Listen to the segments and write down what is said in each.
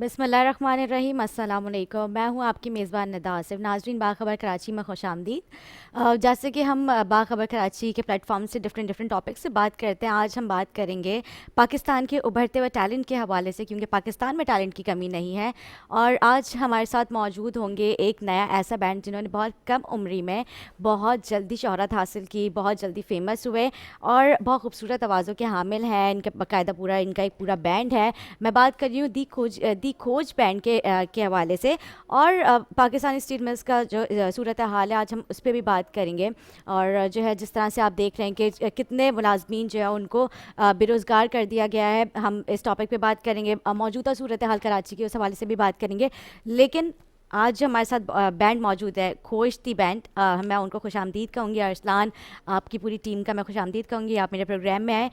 बिस्मिल्लाहिर्रहमानिर्रहीम, अस्सलाम वालेकुम। मैं हूं आपकी मेज़बान निदा आसिफ। नाज़रीन, बाखबर कराची में खुशामदीद। जैसे कि हम बाखबर कराची के प्लेटफॉर्म से डिफरेंट डिफरेंट टॉपिक से बात करते हैं, आज हम बात करेंगे पाकिस्तान के उभरते हुए टैलेंट के हवाले से, क्योंकि पाकिस्तान में टैलेंट की कमी नहीं है। और आज हमारे साथ मौजूद होंगे एक नया ऐसा बैंड जिन्होंने बहुत कम उम्री में बहुत जल्दी शोहरत हासिल की, बहुत जल्दी फेमस हुए और बहुत खूबसूरत आवाज़ों के हामिल हैं। इनका बाकायदा पूरा इनका एक पूरा बैंड है। मैं बात कर रही हूँ दी खोज बैंड के हवाले से। और पाकिस्तानी स्टील मिल्स का जो सूरत हाल है, आज हम उस पर भी बात करेंगे। और जो है, जिस तरह से आप देख रहे हैं कि कितने मुलाजमीन जो है उनको बेरोज़गार कर दिया गया है, हम इस टॉपिक पे बात करेंगे। मौजूदा सूरत हाल कराची की उस हवाले से भी बात करेंगे। लेकिन आज जो हमारे साथ बैंड मौजूद है, खोजती बैंड, मैं उनको खुशामदीद कहूँगी। अरसलान, आपकी पूरी टीम का मैं खुशामदीद कहूँगी, आप मेरे प्रोग्राम में आए।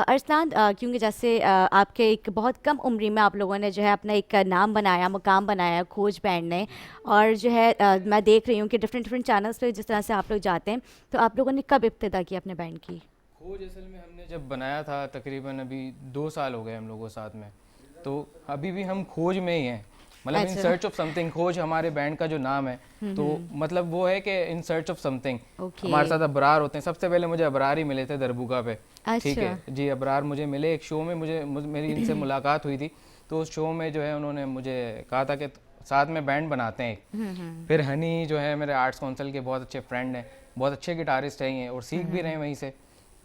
अरसलान, क्योंकि जैसे आपके एक बहुत कम उम्र में आप लोगों ने जो है अपना एक नाम बनाया, मुकाम बनाया खोज बैंड ने। और जो है मैं देख रही हूँ कि डिफरेंट डिफरेंट चैनल्स पे जिस तरह से आप लोग जाते हैं, तो आप लोगों ने कब इब्तिदा की अपने बैंड की? खोज असल में हमने जब बनाया था तकरीबन अभी 2 साल हो गए हम लोगों साथ में। तो अभी भी हम खोज में ही हैं, मतलब इन अच्छा। Search of something. खोज हमारे बैंड का जो नाम है, तो मतलब वो है कि in search of something. Okay. हमारे साथ अबरार होते हैं। सबसे पहले मुझे अबरार ही मिले थे दरबुगा पे। ठीक अच्छा। है जी, अबरार मुझे मिले एक शो में, मेरी इनसे मुलाकात हुई थी। तो उस शो में जो है उन्होंने मुझे कहा था कि साथ में बैंड बनाते हैं एक। फिर हनी जो है मेरे आर्ट्स काउंसिल के बहुत अच्छे फ्रेंड हैं, बहुत अच्छे गिटारिस्ट हैं ये, और सीख भी रहे हैं वहीं से।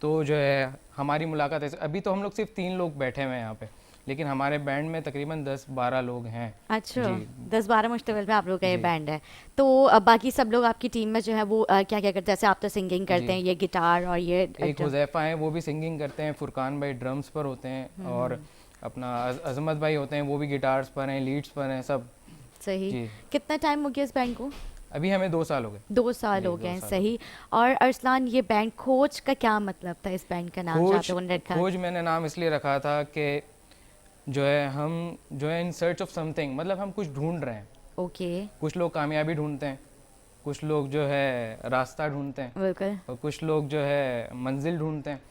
तो जो है हमारी मुलाकात ऐसे, अभी तो हम लोग सिर्फ 3 लोग बैठे हुए हैं यहाँ पे, लेकिन हमारे बैंड में तकरीबन 10-12 लोग हैं। अच्छा। जी 10-12 मुश्तमिल में आप लोग का ये जी बैंड है। तो बाकी सब लोग आपकी टीम में जो है वो क्या क्या करते हैं? जैसे आप तो सिंगिंग जी। करते हैं, ये गिटार और ये एक हुज़ैफ़ा हैं, वो भी सिंगिंग करते हैं। फुरकान भाई ड्रम्स पर होते हैं, और अपना अज़मत भाई होते हैं, वो भी गिटार्स पर हैं, लीड्स पर हैं सब। सही। जी कितना टाइम हो गया इस बैंड को? अभी हमें 2 साल हो गए। 2 साल जी हो गए दो हैं, साल हो गए। सही। और अरसलान, ये बैंड खोज का क्या मतलब था, इस बैंड का नाम जो आप खोज लोगों ने रखा? खोज मैंने नाम इसलिए रखा था कि जो है हम जो है इन सर्च ऑफ समथिंग, मतलब हम कुछ ढूंढ रहे हैं। ओके। कुछ लोग कामयाबी ढूंढते हैं, कुछ लोग जो है रास्ता ढूंढते हैं, बिल्कुल। और कुछ लोग जो है मंजिल ढूंढते हैं।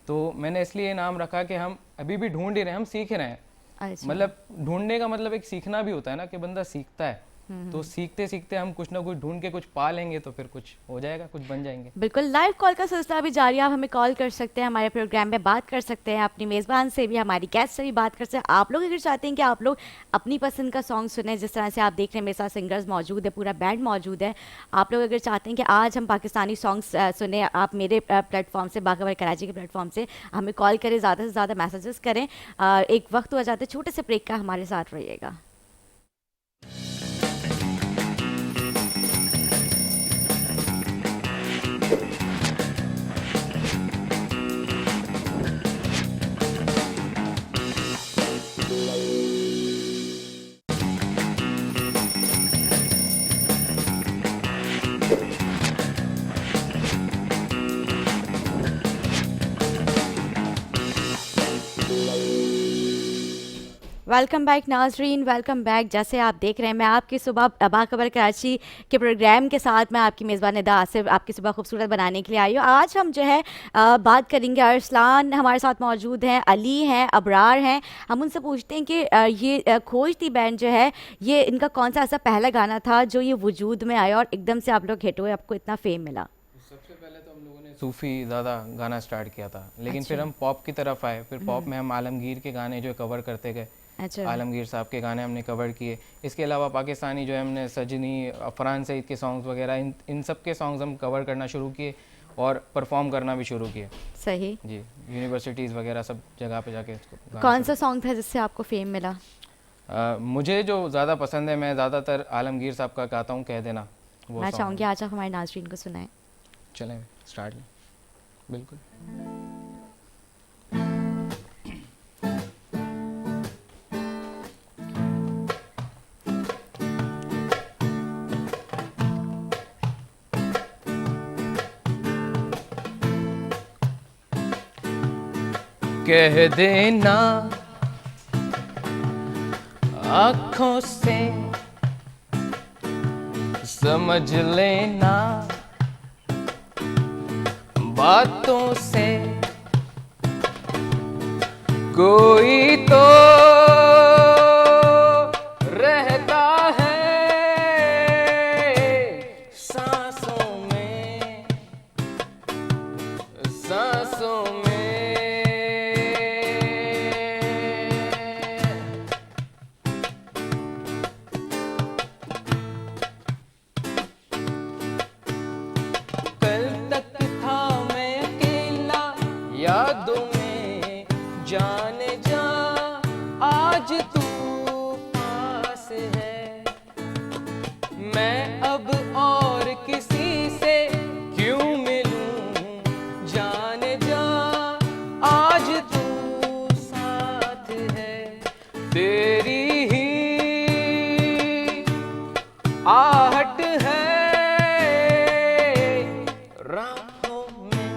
तो मैंने इसलिए ये नाम रखा कि हम अभी भी ढूंढ ही रहे हैं, हम सीख रहे हैं। अच्छा। मतलब ढूंढने का मतलब एक सीखना भी होता है ना, कि बंदा सीखता है। तो सीखते सीखते हम कुछ ना कुछ ढूंढ के कुछ पा लेंगे, तो फिर कुछ हो जाएगा, कुछ बन जाएंगे। बिल्कुल। लाइव कॉल का सिलसिला भी जारी है, आप हमें कॉल कर सकते हैं, हमारे प्रोग्राम में बात कर सकते हैं, अपनी मेज़बान से भी, हमारी गेस्ट से भी बात कर सकते हैं। आप लोग अगर चाहते हैं कि आप लोग अपनी पसंद का सॉन्ग सुने, जिस तरह से आप देख रहे हैं मेरे साथ सिंगर्स मौजूद है, पूरा बैंड मौजूद है। आप लोग अगर चाहते हैं कि आज हम पाकिस्तानी सॉन्ग्स सुने, आप मेरे प्लेटफॉर्म से, बाखबर कराची के प्लेटफॉर्म से हमें कॉल करें, ज़्यादा से ज़्यादा मैसेजेस करें। एक वक्त हो जाता है छोटे से ब्रेक का, हमारे साथ रहिएगा। वेलकम बैक नाजरीन, वेलकम बैक। जैसे आप देख रहे हैं, मैं आपकी सुबह बाखबर कराची के प्रोग्राम के साथ, मैं आपकी मेज़बान निदा आसिफ, आपकी सुबह खूबसूरत बनाने के लिए आई हूँ। आज हम जो है बात करेंगे। अरसलान हमारे साथ मौजूद हैं, अली हैं, अबरार हैं। हम उनसे पूछते हैं कि ये खोजती बैंड जो है, ये इनका कौन सा ऐसा पहला गाना था जो ये वजूद में आया और एकदम से आप लोग हिट हुए, आपको इतना फेम मिला? सबसे पहले तो हम लोगों ने सूफ़ी ज़्यादा गाना स्टार्ट किया था, लेकिन फिर अच्छा। हम पॉप की तरफ आए। फिर पॉप में हम आलमगीर के गाने जो कवर करते गए। अच्छा। आलमगीर साहब के गाने हमने कवर किए। इसके अलावा पाकिस्तानी जो है हमने सजनी, अफरान सईद के सॉन्ग्स वगैरह, इन सब के सॉन्ग्स हम कवर करना शुरू किए और परफॉर्म करना भी शुरू किए। सही। जी, यूनिवर्सिटीज़ वगैरह सब जगह पे जाके इसको गाना कौन शुरू सा सॉन्ग था जिससे आपको फेम मिला? मुझे जो ज़्यादा पसंद है, मैं ज़्यादातर आलमगीर साहब का गाता हूँ, कह देना, वो मैं सॉन्ग चाहूँगी है। आज आप हमारे नाज़रीन को सुनाएं। चलें स्टार्ट। बिल्कुल। कह देना आँखों से, समझ लेना बातों से, कोई तो आहट है राहों में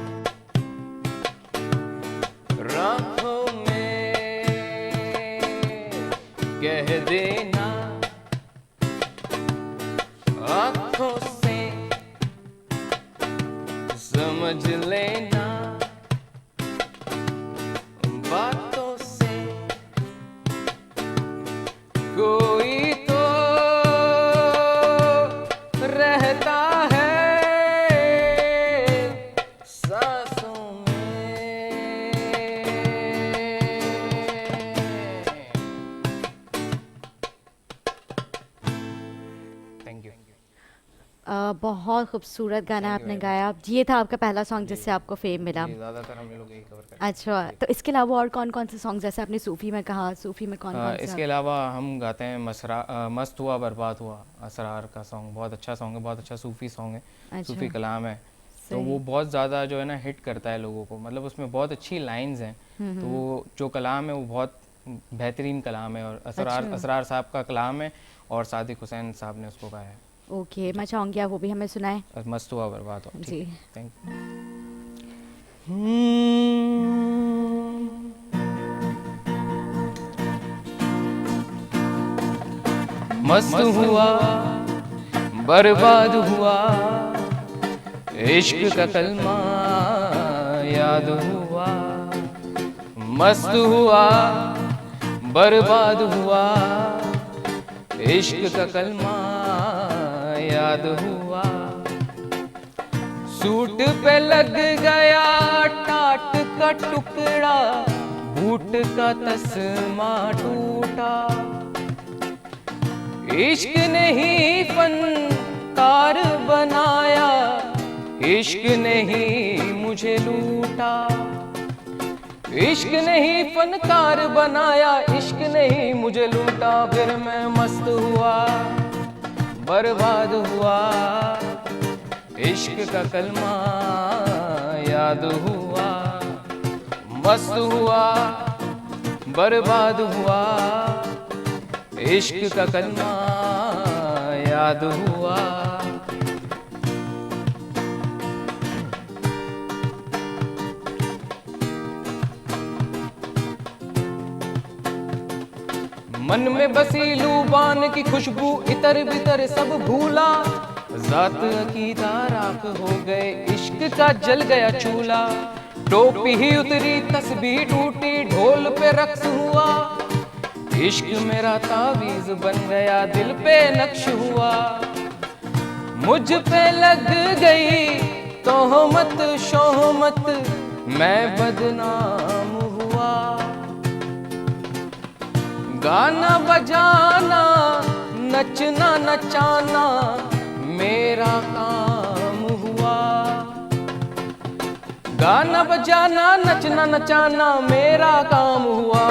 कह देना आँखों से समझ लेना बातों से कोई तो रहता है सांसों में। Thank you. बहुत खूबसूरत गाना आपने गाया। ये था आपका पहला सॉन्ग जिससे आपको फेम मिला? ज़्यादातर हम लोग यही कवर करते अच्छा, तो इसके अलावा और कौन कौन से सॉन्ग, जैसे आपने सूफी में कहा, सूफी में कौन हैं। कौन से इसके अलावा हम गाते हैं मस्त हुआ बर्बाद हुआ, असरार का सॉन्ग बहुत अच्छा सॉन्ग है, बहुत अच्छा सूफी सॉन्ग है, अच्छा, सूफी कलाम है। तो सही। वो बहुत ज़्यादा जो है ना हिट करता है लोगों को, मतलब उसमें बहुत अच्छी लाइंस हैं। तो वो जो कलाम है वो बहुत बेहतरीन कलाम है, और अच्छा। असरार साहब का कलाम है और सादिक हुसैन साहब ने उसको गाया है। ओके, मैं चाहूँगी आप वो भी हमें सुनाएं। मस्त हुआ बर्बाद हुआ। जी। Thank you. मस्त हुआ बर्बाद हुआ, इश्क का कलमा याद हुआ। मस्त हुआ बर्बाद हुआ, इश्क का कलमा याद हुआ। सूट पे लग गया टाट का टुकड़ा, बूट का तस्मा टूटा। इश्क ने ही फनकार बनाया, इश्क ने ही मुझे लूटा। इश्क ने ही फनकार बनाया, इश्क ने ही मुझे लूटा। फिर मैं मस्त हुआ बर्बाद हुआ, इश्क का कलमा याद हुआ। मस्त हुआ बर्बाद हुआ, इश्क का कलमा याद हुआ। मन में बसी लूबान की खुशबू, इतर बितर सब भूला। जात अकीदा राख हो गए, इश्क का जल गया चूल्हा। टोपी ही उतरी तस्बीह टूटी, ढोल पे रक्स हुआ। इश्क मेरा तावीज बन गया, दिल पे नक्श हुआ। मुझ पे लग गई तोहमत शोहमत, मैं बदनाम हुआ। गाना बजाना नचना नचाना मेरा काम हुआ। गाना बजाना नचना नचाना मेरा काम हुआ।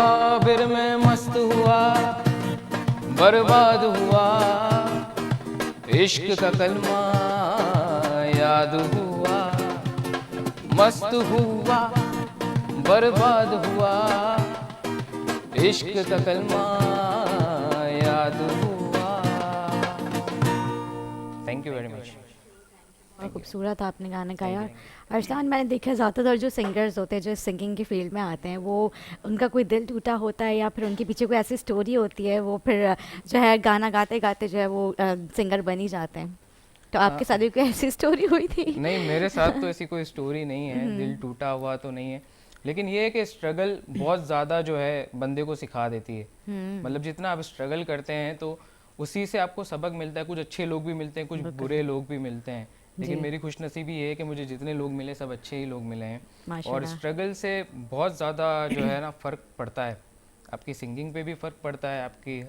फिर मैं मस्त हुआ बर्बाद हुआ, इश्क का कलमा याद हुआ। मस्त हुआ बर्बाद हुआ, इश्क का कलमा याद हुआ। Thank you very much. और खूबसूरत आपने गाना गाया। अरसलान, मैंने देखा ज़्यादातर जो सिंगर्स होते हैं, जो सिंगिंग की फील्ड में आते हैं, वो उनका कोई दिल टूटा होता है या फिर उनके पीछे कोई ऐसी स्टोरी होती है, वो फिर जो है गाना गाते गाते जो है वो सिंगर बन ही जाते हैं। तो आपके साथ भी कोई ऐसी स्टोरी हुई थी? नहीं, मेरे साथ तो ऐसी कोई स्टोरी नहीं है, दिल टूटा हुआ तो नहीं है। लेकिन ये है कि स्ट्रगल बहुत ज़्यादा जो है बंदे को सिखा देती है। मतलब जितना आप स्ट्रगल करते हैं तो उसी से आपको सबक मिलता है। कुछ अच्छे लोग भी मिलते हैं, कुछ बुरे लोग भी मिलते हैं। लेकिन मेरी खुशनसीबी ये है कि मुझे जितने लोग मिले सब अच्छे ही लोग मिले हैं। और माशाल्लाह। स्ट्रगल से बहुत ज़्यादा जो है ना फ़र्क पड़ता है। आपकी सिंगिंग पे भी फ़र्क पड़ता है, आपकी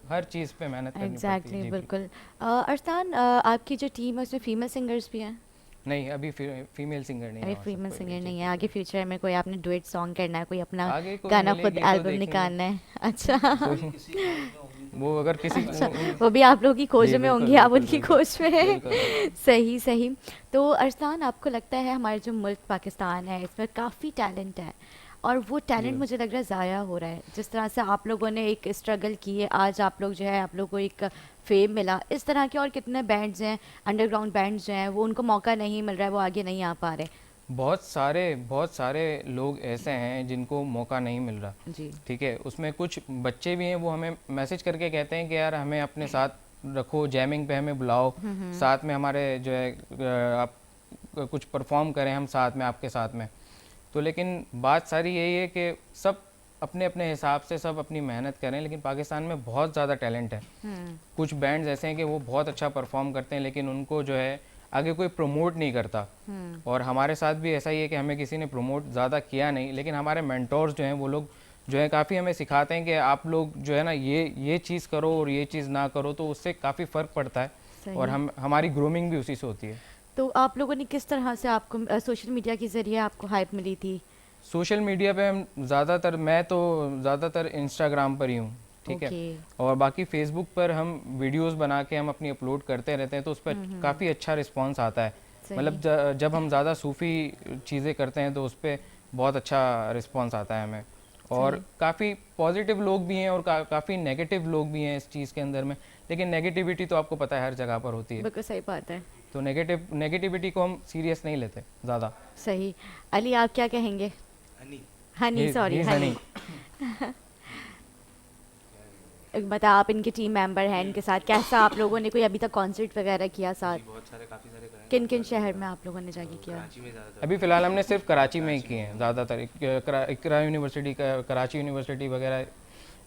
हर चीज़ पे मेहनत करनी पड़ती है। एग्जैक्टली, जी, बिल्कुल। अरसलान, आपकी जो टीम है उसमें फीमेल सिंगर्स भी हैं? नहीं, अभी फीमेल सिंगर नहीं अरे, है हमारे साथ फीमेल कोई सिंगर भी। नहीं है। आगे फ्यूचर में कोई आपने डुएट सॉन्ग करना है, कोई अपना आगे कोई गाना खुद मिलेगी तो एल्बम देखेंगे। निकालना है? अच्छा। वो अगर किसी अच्छा, वो भी आप लोगों की खोज जी, में बिल्कुल, होंगी, आप बिल्कुल, उनकी बिल्कुल, खोज में हैं। बिल्कुल। सही सही। तो अरसलान, आपको लगता है हमारे जो मुल्क पाकिस्तान है, इसमें काफ़ी टैलेंट है, और वो टैलेंट मुझे लग रहा है ज़ाया हो रहा है? जिस तरह से आप लोगों ने एक स्ट्रगल की है, आज आप लोग जो है आप लोग को एक फेम मिला, इस तरह के और कितने बैंड्स हैं, अंडरग्राउंड बैंड्स जो हैं वो उनको मौका नहीं मिल रहा है, वो आगे नहीं आ पा रहे? बहुत सारे लोग ऐसे हैं जिनको मौका नहीं मिल रहा। जी। ठीक है, उसमें कुछ बच्चे भी हैं, वो हमें मैसेज करके कहते हैं कि यार हमें अपने साथ रखो, जैमिंग पे हमें बुलाओ, साथ में हमारे जो है आप कुछ परफॉर्म करें हम साथ में आपके साथ में। तो लेकिन बात सारी यही है कि सब अपने अपने हिसाब से सब अपनी मेहनत करें, लेकिन पाकिस्तान में बहुत ज़्यादा टैलेंट है। कुछ बैंड्स ऐसे हैं कि वो बहुत अच्छा परफॉर्म करते हैं, लेकिन उनको जो है आगे कोई प्रमोट नहीं करता। और हमारे साथ भी ऐसा ही है कि हमें किसी ने प्रमोट ज़्यादा किया नहीं, लेकिन हमारे मेंटोर्स जो हैं वो लोग जो है काफ़ी हमें सिखाते हैं कि आप लोग जो है ना ये चीज़ करो और ये चीज़ ना करो, तो उससे काफ़ी फ़र्क पड़ता है। सही। और हमारी ग्रूमिंग भी उसी से होती है। तो आप लोगों ने किस तरह से, आपको सोशल मीडिया के ज़रिए आपको हाइप मिली थी? सोशल मीडिया पे हम ज़्यादातर, मैं तो ज़्यादातर इंस्टाग्राम पर ही हूँ। ठीक है, ओके। और बाकी फेसबुक पर हम वीडियोस बना के हम अपनी अपलोड करते रहते हैं, तो उस पर काफ़ी अच्छा रिस्पांस आता है। सही। मतलब जब हम ज़्यादा सूफ़ी चीज़ें करते हैं तो उस पर बहुत अच्छा रिस्पांस आता है हमें। और काफ़ी पॉजिटिव लोग भी हैं और काफ़ी नेगेटिव लोग भी हैं इस चीज़ के अंदर में, लेकिन नेगेटिविटी तो आपको पता है हर जगह पर होती है। बिल्कुल सही बात है। तो नेगेटिविटी को हम सीरियस नहीं लेते ज़्यादा। सही। अली, आप क्या कहेंगे? Honey, sorry, He is Honey. Honey। बता, आप इनके टीम मेंबर हैं, इनके साथ कैसा आप लोगों ने कोई अभी तक कॉन्सर्ट वगैरह किया साथ? बहुत सारे, काफ़ी सारे कराए। किन किन शहर में आप लोगों ने जाके किया? कराची में ज़्यादातर। अभी फ़िलहाल हमने सिर्फ कराची में ही किए हैं ज़्यादातर। इकरा यूनिवर्सिटी का, कराची यूनिवर्सिटी वगैरह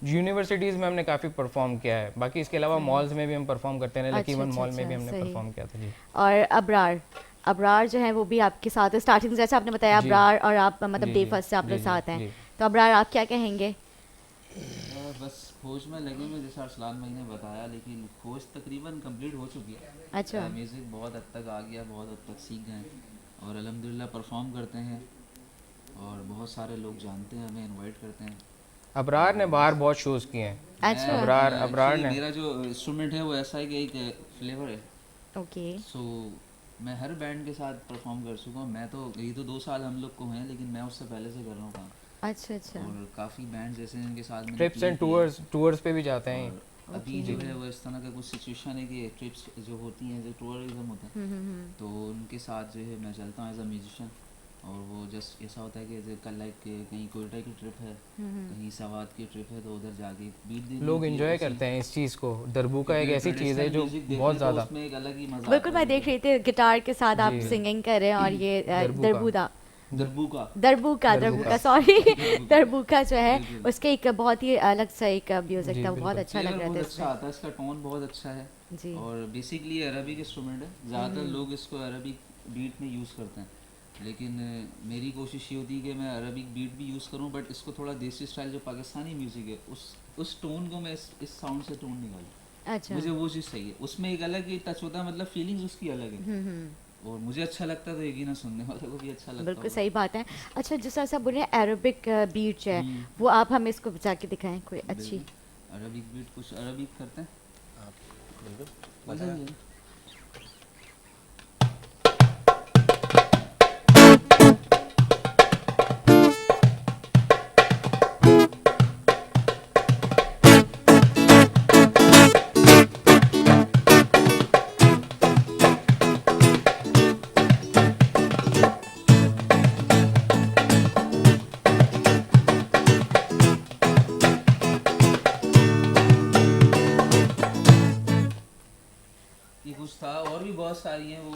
यूनिवर्सिटीज़ में हमने काफ़ी परफॉर्म किया है। बाकी इसके अलावा मॉल्स में भी हम परफॉर्म करते हैं, लकी वन मॉल में भी हमने सही। परफॉर्म किया था। जी। और अबरार, अबरार जो है वो भी आपके साथ है स्टार्टिंग, जैसे आपने बताया जी। अबरार और आप मतलब जी, डे जी, फर्स्ट से आप लोग जी, साथ हैं। जी। तो अबरार, आप क्या कहेंगे? बस खोज में लगे हुए, जैसा अरसलान भाई ने बताया, लेकिन खोज तकरीबन कंप्लीट हो चुकी है। अच्छा। म्यूज़िक बहुत हद तक आ गया, बहुत हद तक सीख गए हैं और अल्हम्दुलिल्लाह परफॉर्म करते हैं और बहुत सारे लोग जानते हैं, हमें इनवाइट करते हैं। अबरार ने बाहर बहुत शोज़ किए हैं। अच्छा। अबरार ने, मेरा जो इंस्ट्रूमेंट है वो ऐसा है कि एक फ्लेवर है। ओके। सो मैं हर बैंड के साथ परफॉर्म कर चुका हूँ। मैं तो, ये तो 2 साल हम लोग को हैं, लेकिन मैं उससे पहले से कर रहा हूँ काम। अच्छा अच्छा। और काफ़ी बैंड जैसे इनके साथ मैंने ट्रिप्स play एंड किए। टूर्स पे भी जाते हैं। और अभी जो है वो इस तरह का कुछ सिचुएशन है कि ट्रिप्स जो होती हैं, जो टूरिज्म होता है, तो उनके साथ जो है मैं चलता हूँ एज अ म्यूजिशियन। और वो जस्ट ऐसा होता है कि कल लाइक कहीं कोयटा की ट्रिप है, कहीं सवात की ट्रिप है, तो उधर जाके बीट देनी लोग होती है एंजॉय उसी- करते हैं इस चीज़ को। दरबूका एक क्योंकि ऐसी चीज़ है traditional जो music देखते बहुत हैं तो ज़्यादा। उसमें एक अलग ही मजा बिल्कुल, आता मैं है। देख रही थी गिटार के साथ आप जी। सिंगिंग कर रहे हैं, और ये दरबूका। दरबूदा, दरबूका दरबूका सॉरी दरबूका जो है बिल्कुल। उसके एक बहुत ही अलग सा एक म्यूजिक जी, था, वो बहुत बिल्कुल। अच्छा लग फ्लेवर रहा था बहुत अच्छा इसमें। आता है, इसका टोन बहुत अच्छा है। जी। और बेसिकली अरबिक इंस्ट्रूमेंट है, ज़्यादातर लोग इसको अरबिक बीट में यूज़ करते हैं, लेकिन मेरी कोशिश ये होती है कि मैं अरबिक बीट भी यूज़ करूं, बट इसको थोड़ा देसी स्टाइल जो पाकिस्तानी म्यूज़िक है उस टोन को मैं इस साउंड से टोन निकालूं। अच्छा। मुझे वो चीज़ चाहिए, उसमें एक अलग ही टच होता है, मतलब फीलिंग्स उसकी अलग है। और मुझे अच्छा लगता है तो यकीनन सुनने वाले को भी अच्छा लगता बिल्कुल होगा। सही बात है। अच्छा, जिस तरह से आप बोल रहे हैं अरबिक बीट जो है, वो आप हमें इसको बजा के दिखाएं कोई अच्छी। बिल्कुल। अरबिक बीट, कुछ अरबिक करते हैं। बिल्कुल। ये कुछ था, और भी बहुत सारी हैं, वो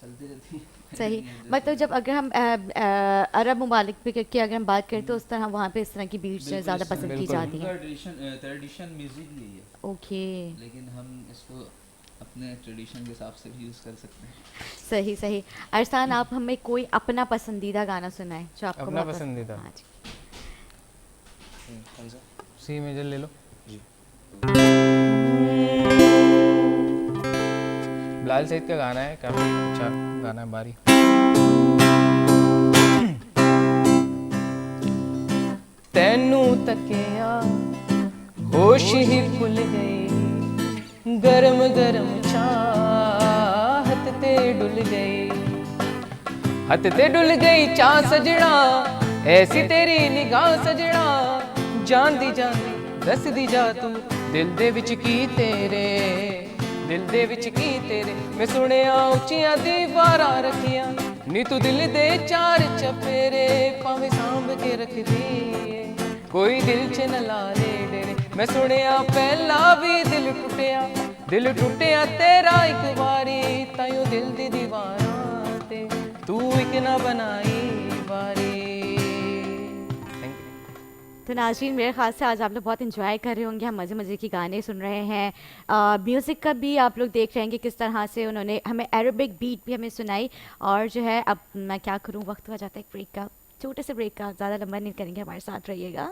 चलती रहती हैं। सही। मतलब जब अगर हम अरब ममालिक पे की अगर हम बात करें तो उस तरह वहाँ पे इस तरह की बीट्स जो है ज़्यादा पसंद की बिल्कुल। जाती हैं। उनका ट्रेडिशन म्यूजिक यही है, ओके। लेकिन हम इसको अपने ट्रेडिशन के हिसाब से भी यूज़ कर सकते हैं। सही सही। अरसान, आप हमें कोई अपना पसंदीदा गाना सुनाएं जो आपको अपना बहुत पसंदीदा? हाँ जी। सी मेजर ले लो। बिलाल सईद का गाना है, काफ़ी अच्छा गाना है, बारी। तैनू तकिया होश ही भुल गई, गरम गरम चाहत ते डुल गई, हथ ते डुल गई चाह सजना, ऐसी तेरी निगाह सजना, जान दी दस दी जा तू दिल दे विच की तेरे, दिल दे विच की तेरे, मैं सुनिया उच्चियां दीवारां रखियां, नी तू दिल दे चार चफेरे, भावें सांभ के रख दी, कोई दिल च न ला ले डेरे। मैं सुनिया पहला भी दिल टुटिया तेरा एक बारी, ताइयों दिल दी दीवारां ते तू एक ना बनाई बारी। तो नाज़रीन, मेरे ख्याल से आज आप लोग बहुत इन्जॉय कर रहे होंगे, हम मज़े मज़े की गाने सुन रहे हैं, म्यूज़िक का भी आप लोग देख रहे हैं कि किस तरह से उन्होंने हमें अरेबिक बीट भी हमें सुनाई। और जो है अब मैं क्या करूँ, वक्त हो जाता है एक ब्रेक का, छोटे से ब्रेक का, ज़्यादा लंबा नहीं करेंगे, हमारे साथ रहिएगा।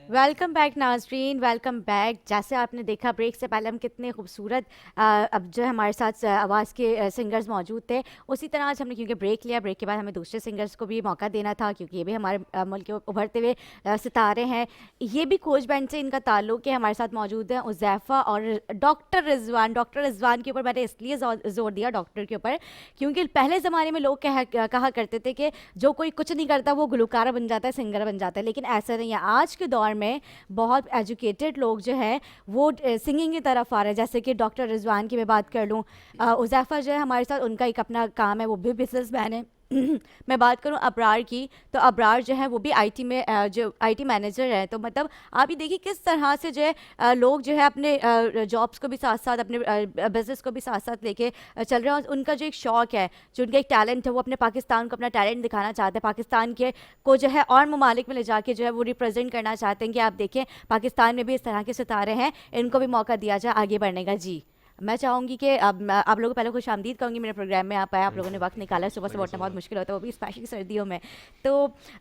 वेलकम बैक नाज़रीन, वेलकम बैक। जैसे आपने देखा ब्रेक से पहले हम कितने खूबसूरत अब जो है हमारे साथ आवाज़ के सिंगर्स मौजूद थे, उसी तरह आज हमने क्योंकि ब्रेक लिया, ब्रेक के बाद हमें दूसरे सिंगर्स को भी मौका देना था, क्योंकि ये भी हमारे मुल्क के उभरते हुए सितारे हैं। ये भी खोज बैंड से इनका ताल्लुक़ है। हमारे साथ मौजूद हैं उज़ैफ़ा और डॉक्टर रिजवान। डॉक्टर रिजवान के ऊपर मैंने इसलिए ज़ोर दिया डॉक्टर के ऊपर, क्योंकि पहले ज़माने में लोग कहा करते थे कि जो कोई कुछ नहीं करता वो गुलकारा बन जाता है, सिंगर बन जाता है, लेकिन ऐसा नहीं है। आज के दौर में बहुत एजुकेटेड लोग जो हैं वो सिंगिंग की तरफ आ रहे हैं। जैसे कि डॉक्टर रिजवान की मैं बात कर लूँ, उज़ैफ़ा जो है हमारे साथ, उनका एक अपना काम है, वो भी बिजनेसमैन है। मैं बात करूं अबरार की, तो अबरार जो है वो भी आईटी में जो आईटी मैनेजर है। तो मतलब आप ही देखिए किस तरह से जो है लोग जो है अपने जॉब्स को भी साथ साथ, अपने बिजनेस को भी साथ साथ लेके चल रहे हैं। और उनका जो एक शौक़ है, जो उनका एक टैलेंट है, वो अपने पाकिस्तान को अपना टैलेंट दिखाना चाहते हैं, पाकिस्तान के को जो है और ममालिक में ले जाके जो है वो रिप्रेजेंट करना चाहते हैं कि आप देखें पाकिस्तान में भी इस तरह के सितारे हैं, इनको भी मौका दिया जाए आगे बढ़ने का। जी, मैं चाहूँगी कि अब आप लोगों को पहले खुश आमदीद कहूँगी मेरे प्रोग्राम में आप आए, आप लोगों ने वक्त निकाला। सुबह से उठना बहुत मुश्किल होता है, वो भी स्पेशली सर्दियों में। तो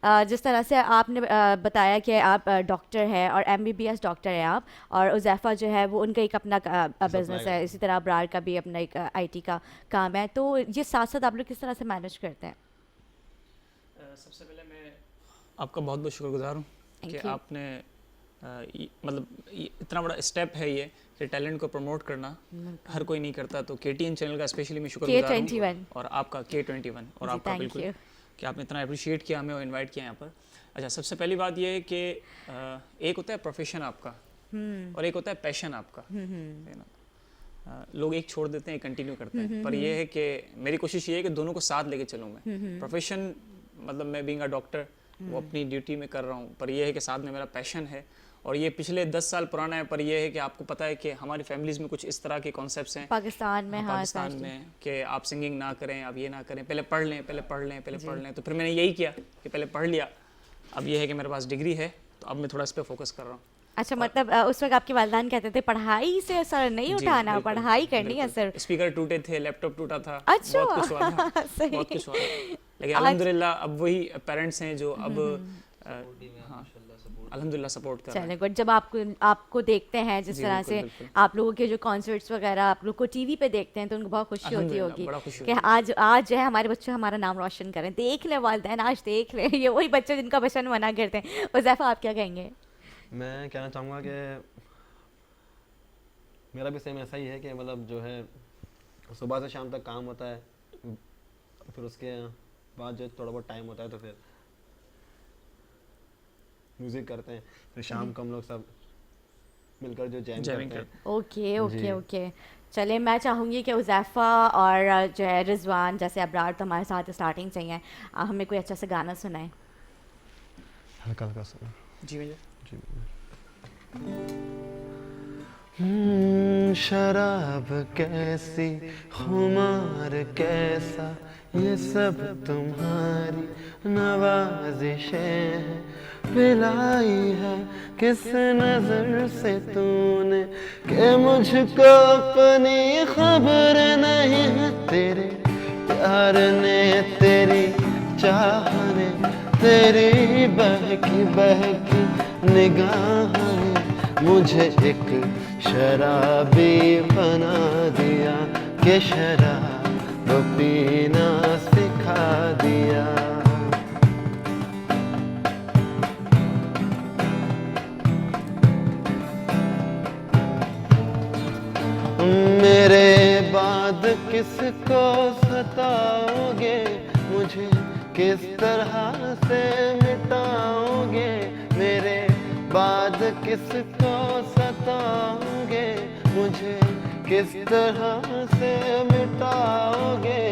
जिस तरह से आपने बताया कि आप डॉक्टर हैं और MBBS डॉक्टर हैं आप, और उज़ैफ़ा जो है वो उनका एक अपना बिजनेस है, इसी तरह अबरार का भी अपना एक IT का काम है। तो ये साथ साथ आप लोग किस तरह से मैनेज करते हैं? सबसे पहले मैं आपका बहुत बहुत शुक्रगुजार हूँ कि आपने मतलब इतना बड़ा स्टेप है ये कि टैलेंट को प्रमोट करना हर कोई नहीं करता। तो KTN चैनल का स्पेशली मैं शुक्रगुजार हूँ, और आपका K21 और आपका बिल्कुल कि आपने इतना अप्रिशिएट किया हमें और इनवाइट किया यहाँ पर। अच्छा, सबसे पहली बात ये है कि एक होता है प्रोफेशन आपका और एक होता है पैशन आपका, है ना। लोग एक छोड़ देते हैं, एक कंटिन्यू करते हैं, पर यह है कि मेरी कोशिश ये है कि दोनों को साथ लेके चलूँ मैं। प्रोफेशन मतलब मैं बीइंग अ डॉक्टर वो अपनी ड्यूटी में कर रहा हूँ, पर यह है कि साथ में मेरा पैशन है, और ये पिछले 10 साल पुराना है। पर यह है कि आपको पता है कि हमारी फैमिलीज़ में कुछ इस तरह के कॉन्सेप्ट्स हैं पाकिस्तान में, पाकिस्तान में, कि आप सिंगिंग ना करें, आप ये ना करें, पहले पढ़ लें, पहले पढ़ लें, पहले पढ़ लें। तो फिर मैंने यही किया कि पहले पढ़ लिया। अब यह है कि मेरे पास डिग्री है, तो अब मैं थोड़ा इस पर फोकस कर रहा हूँ। अच्छा, मतलब उस वक्त आपके वालिदैन कहते थे पढ़ाई से सर नहीं उठाना, पढ़ाई करनी है सर। स्पीकर टूटे थे, लैपटॉप टूटा था, अच्छा, बहुत कुछ हुआ था, बहुत कुछ हुआ था। लेकिन अल्हम्दुलिल्लाह अब वही पेरेंट्स हैं जो अब अल्हम्दुलिल्लाह सपोर्ट कर रहे हैं। चलें गुड। जब आपको देखते हैं जिस तरह से आप लोगों के जो कॉन्सर्ट्स वगैरह आप लोग को टीवी पे देखते हैं, तो उनको बहुत खुशी होती होगी कि आज जो है हमारे बच्चे हमारा नाम रोशन करें। देख ले वालिदैन, आज देख ले, ये वही बच्चे जिनका बचन मना करते हैं। उज़ैफ़ा, आप क्या कहेंगे? मैं कहना चाहूँगा कि मेरा भी सेम ऐसा ही है कि मतलब जो है सुबह से शाम तक काम होता है, फिर उसके बाद जो थोड़ा बहुत टाइम होता है तो फिर म्यूजिक करते हैं, फिर शाम को हम लोग सब मिलकर जो जैमिंग करते हैं। ओके ओके ओके, चले मैं चाहूँगी कि उज़ैफ़ा और जो है रिजवान, जैसे अबरार तो हमारे साथ स्टार्टिंग से ही हैं, हमें कोई अच्छा सा गाना सुनाएं। हल्का हल्का सुना। जी भैया। शराब कैसी, खुमार कैसा, ये सब तुम्हारी नवाजिशें हैं, पिलाई है किस नजर से तूने कि मुझको अपनी खबर नहीं है। तेरे प्यार ने, तेरी चाह ने, तेरी बहकी बहकी निगाहें मुझे एक शराबी बना दिया कि शराब पीना सिखा दिया। मेरे बाद किसको सताओगे, मुझे किस तरह से मिटाओगे। मेरे बाद किसको सताओगे, मुझे किस तरह से मिटाओगे।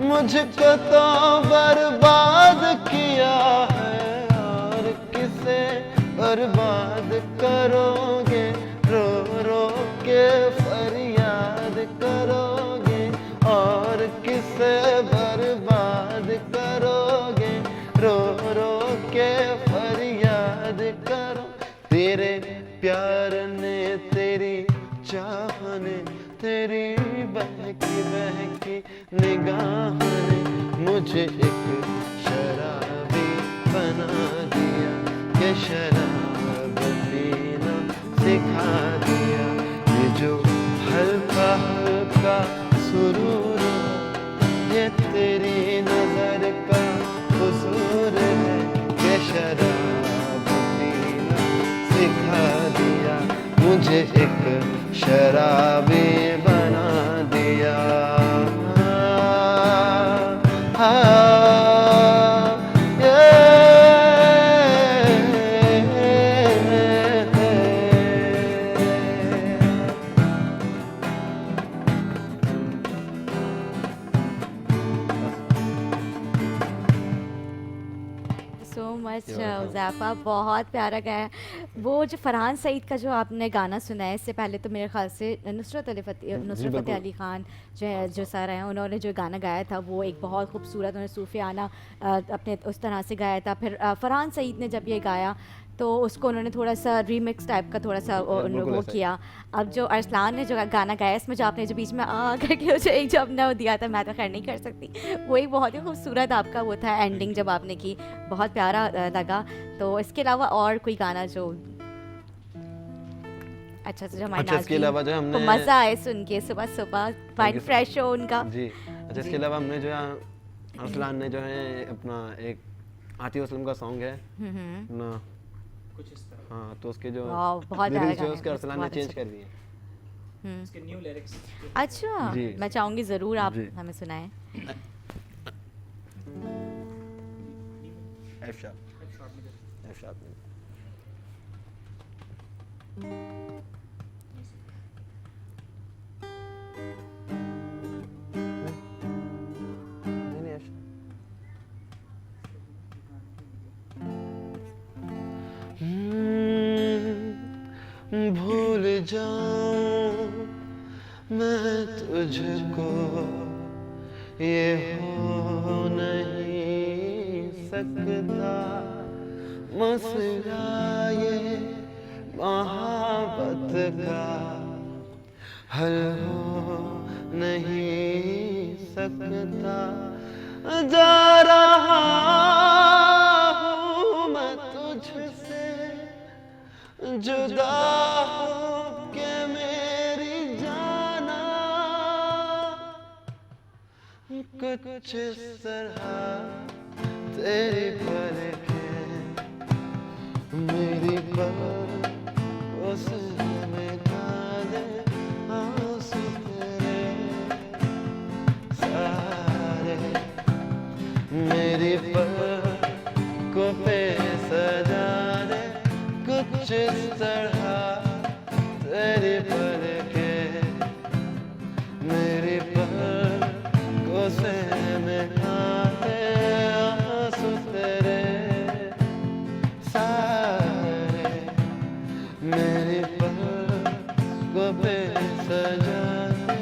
मुझको तो बर्बाद किया है और किसे बर्बाद करोगे। रो रो के फरियाद करोगे और किसे बर्बाद करोगे। रो रो के फरियाद करो। तेरे प्यार ने, तेरी चाह ने, तेरी बहकी बहकी निगाह ने मुझे एक शराबी बना दिया कि शराब पीना सिखा दिया। ये जो हल्का हल्का सुरूर ये तेरी नजर का कसूर है कि शराब पीना सिखा दिया। मुझे एक शराबी बना दिया। सो मच उज़ैफ़ा, बहुत प्यारा गाया। वो जो फरहान सईद का जो आपने गाना सुना है, इससे पहले तो मेरे ख्याल से नुसरत फ़तेह अली ख़ान जो सर हैं, उन्होंने जो गाना गाया था वो एक बहुत खूबसूरत, उन्होंने सूफियाना अपने उस तरह से गाया था। फिर फरहान सईद ने जब ये गाया तो उसको उन्होंने थोड़ा सा रीमिक्स टाइप का थोड़ा सा वो किया। अब जो अरसलान ने जो गाना गाया, इसमें जो आपने जो बीच में करके जो एक जब ना दिया था, मैं तो खैर नहीं कर सकती, वो एक बहुत ही खूबसूरत आपका वो था एंडिंग जब आपने की, बहुत प्यारा लगा। तो इसके अलावा और कोई गाना जो अच्छा से जो हमारे अच्छा, इसके अलावा जो नाज़रीन हमने को मज़ा आए सुन के, सुबह सुबह माइंड फ्रेश हो उनका। जी। अच्छा, इसके अलावा हमने जो है अरसलान ने जो है अपना एक आतिफ असलम का सॉन्ग है अपना कुछ इस तरह। हाँ, तो उसके जो वाह, बहुत प्यारा लिरिक्स जो गाना उसके है, अरसलान ने बहुत चेंज अच्छा। कर दिए। इसके न्यू लिरिक्स। अच्छा, जी। मैं चाहूँगी ज़रूर आप जी। हमें सुनाएं। एफ शार्प में नहीं, एफ भूल जाऊं मैं तुझको ये हो नहीं सकता। मसला ये मोहब्बत का हल हो नहीं सकता। जा रहा हूँ मैं तुझसे जुदा हो के मेरी जाना। कुछ इस तरह तेरी पलकें मेरी पलकों से मिटा दे आंसू तेरे सारे मेरी पलकों पे सजा दे। कुछ इस तरह तेरी पलकें मेरी पलकों से मिटा दे आंसू तेरे सारे मेरी पलकों पे सजा दे।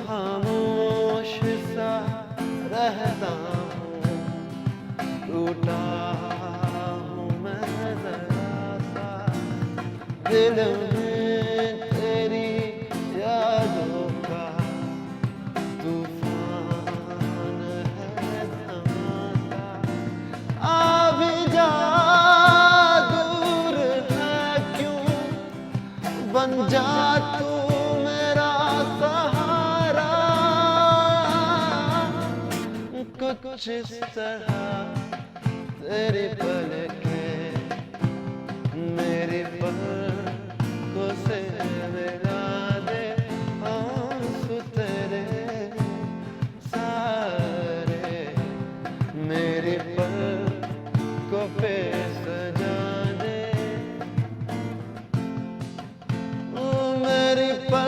खामोश सा रहता हूँ, टूटा हूँ मैं जरा सा दिल में तेरी यादों का तूफान है धमाका। आ भी जा, दूर है क्यों, बन जा तू मेरा सहारा। कुछ इस तरह तेरी पलकें मेरी पलकों से मिला दे, आंसू तेरे सारे मेरी पलकों पे सजा दे। ओ मेरी पलकों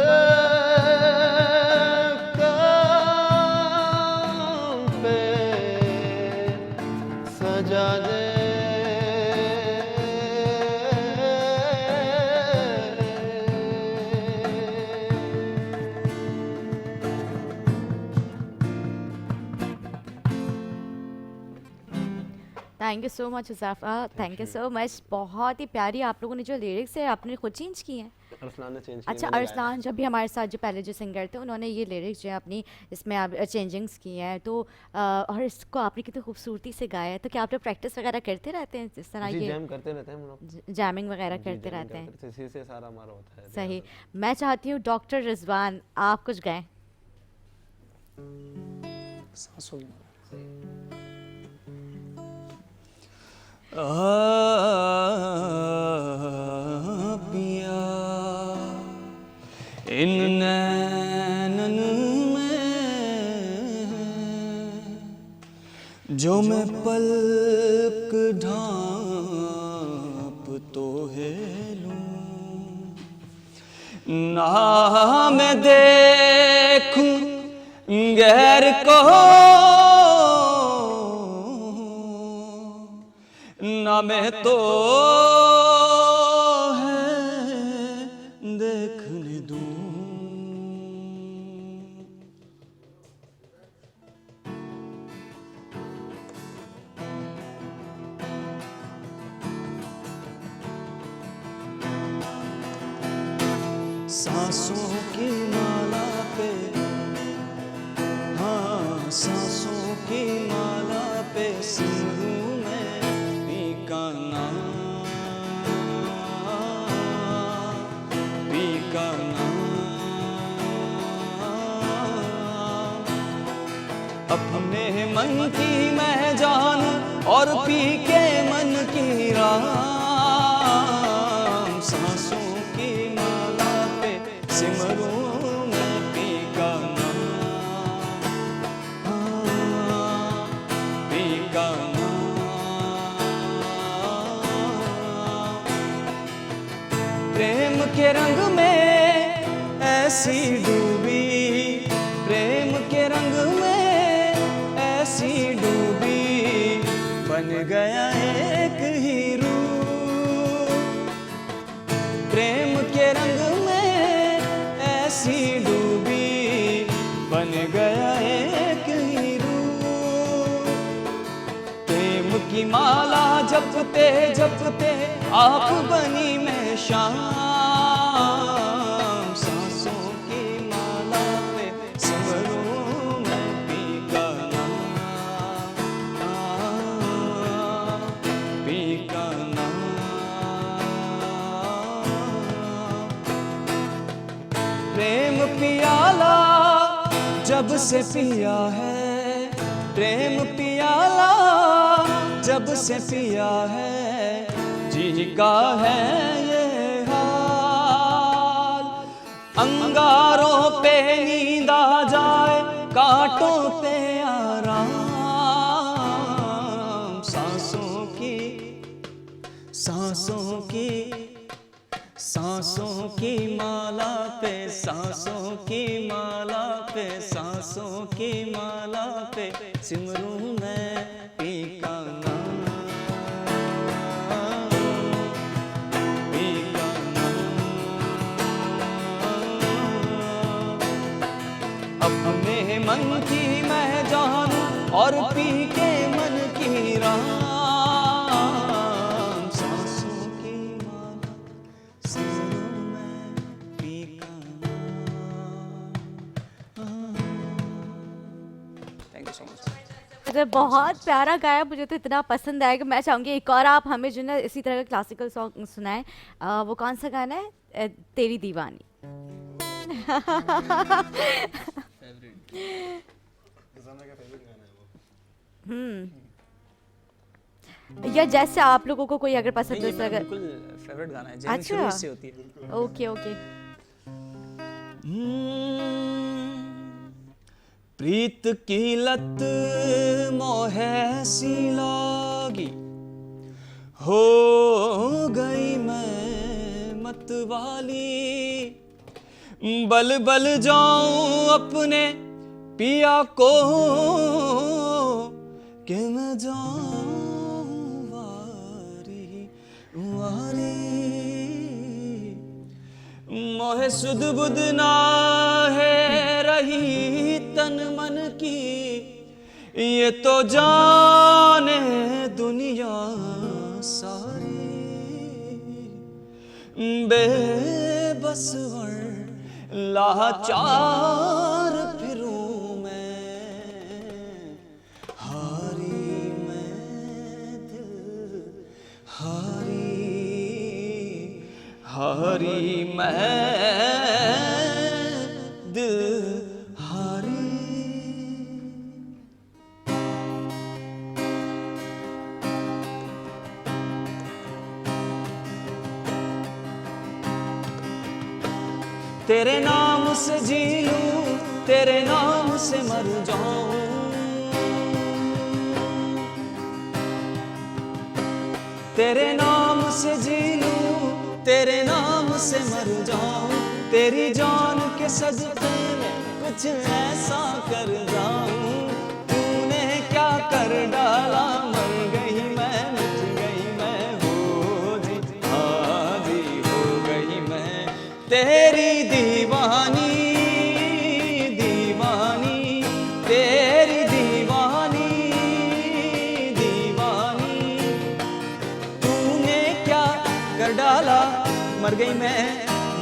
पे सजा दे। Thank you so much Huzaifa, thank you so much. बहुत ही प्यारी आप लोगों ने जो लिरिक्स है आपने खुद चेंज की हैं। अरसलान ने चेंज किया। अच्छा, अरसलान जब भी हमारे साथ जो पहले जो सिंगर थे उन्होंने ये लिरिक्स जो है अपनी इसमें आप चेंजिंग्स की हैं, तो और इसको आपने कितनी खूबसूरती से गाया है। तो क्या आप लोग प्रैक्टिस वगैरह करते रहते हैं जिस तरह जी ये जैम करते रहते हैं हम लोग। जैमिंग वगैरह जी, करते जैमिंग रहते हैं? करते इसी से सारा हमारा होता है। सही। मैं चाहती हूँ डॉक्टर रिजवान आप कुछ गाएं। सांसों की पिया इन नैनन में जो मैं पलक ढांप तो है लूं, ना मैं देखूं गैर को, ना मैं तो है देखने दूं। सांसों की माला पे, हाँ सांसों की माला पे सिमरूं मैं पी का नाम, पी का नाम। अपने मन की मैं जानूं और पी के मन की राम। सांसों की माला पे सिमरूं मैं पी का नाम, हाँ, पी का नाम। प्रेम के रंग में ऐसी डूबी, प्रेम के रंग में ऐसी डूबी, बन गया एक ही रूप। प्रेम के रंग में ऐसी डूबी, बन गया एक ही रूप। प्रेम की माला जपते जपते आप बनी मैं शाम। सांसों की माला पे सिमरूं मैं पी का नाम, पी का नाम। प्रेम पियाला जब से पिया है, प्रेम पियाला जब से पिया है, जी का है ये हाल। अंगारों पे नींद आ जाए, कांटों पे आराम। सांसों की, सांसों की, सांसों की माला पे, सांसों की माला पे, सांसों की माला पे सिमरूं मैं पी का नाम, पी का नाम। अपने मन की मैं जानूं और पी के मन की राम। सांसों की माला तो बहुत प्यारा गाया, मुझे तो इतना पसंद आया कि मैं चाहूँगी एक और आप हमें जो ना इसी तरह का क्लासिकल सॉन्ग सुनाएं। वो कौन सा गाना है? तेरी दीवानी। या जैसे आप लोगों को कोई अगर पसंद नहीं, ये है मेरा अगर। बिल्कुल फेवरेट गाना है, जैसे अच्छा। शुरू से होती है। Okay okay. प्रीत की लत मोहे सी लागी, हो गई मैं मतवाली, बल बल जाऊं अपने पिया को, कि मैं जाऊं वारी वारी, मोहे सुध बुध ना है रही तन मन की, ये तो जाने दुनिया सारी, बेबस लाचार फिरूं मैं, हारी मैं दिल हारी, हारी मैं दिल हारी। तेरे नाम से जी लूं, तेरे नाम से मर जाऊं, तेरे नाम से जी लूं, तेरे नाम से मर जाऊं, तेरी जान के सदक़े में कुछ ऐसा कर जाऊं, तूने क्या कर डाला, मर गई मैं, मिट गई मैं, हो जी हाँ जी हो गई मैं, तेरी दीवानी दीवानी, तेरी दीवानी दीवानी, तूने क्या कर डाला, मर गई मैं,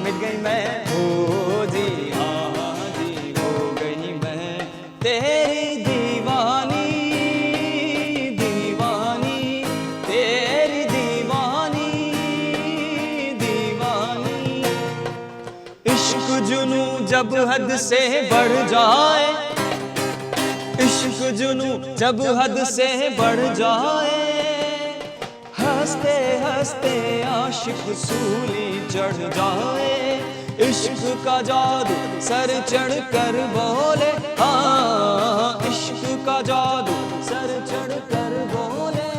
मिट गई मैं, हो जी हाँ जी हो गई मैं, तेरी दीवानी दीवानी, तेरी दीवानी दीवानी, इश्क जुनू जब हद से बढ़ जाए, इश्क जुनू जब हद से बढ़ जाए, हंसते हंसते आशिक सूली चढ़ जाए, इश्क का जादू सर चढ़ कर बोले, हाँ इश्क का जादू सर चढ़ कर बोले,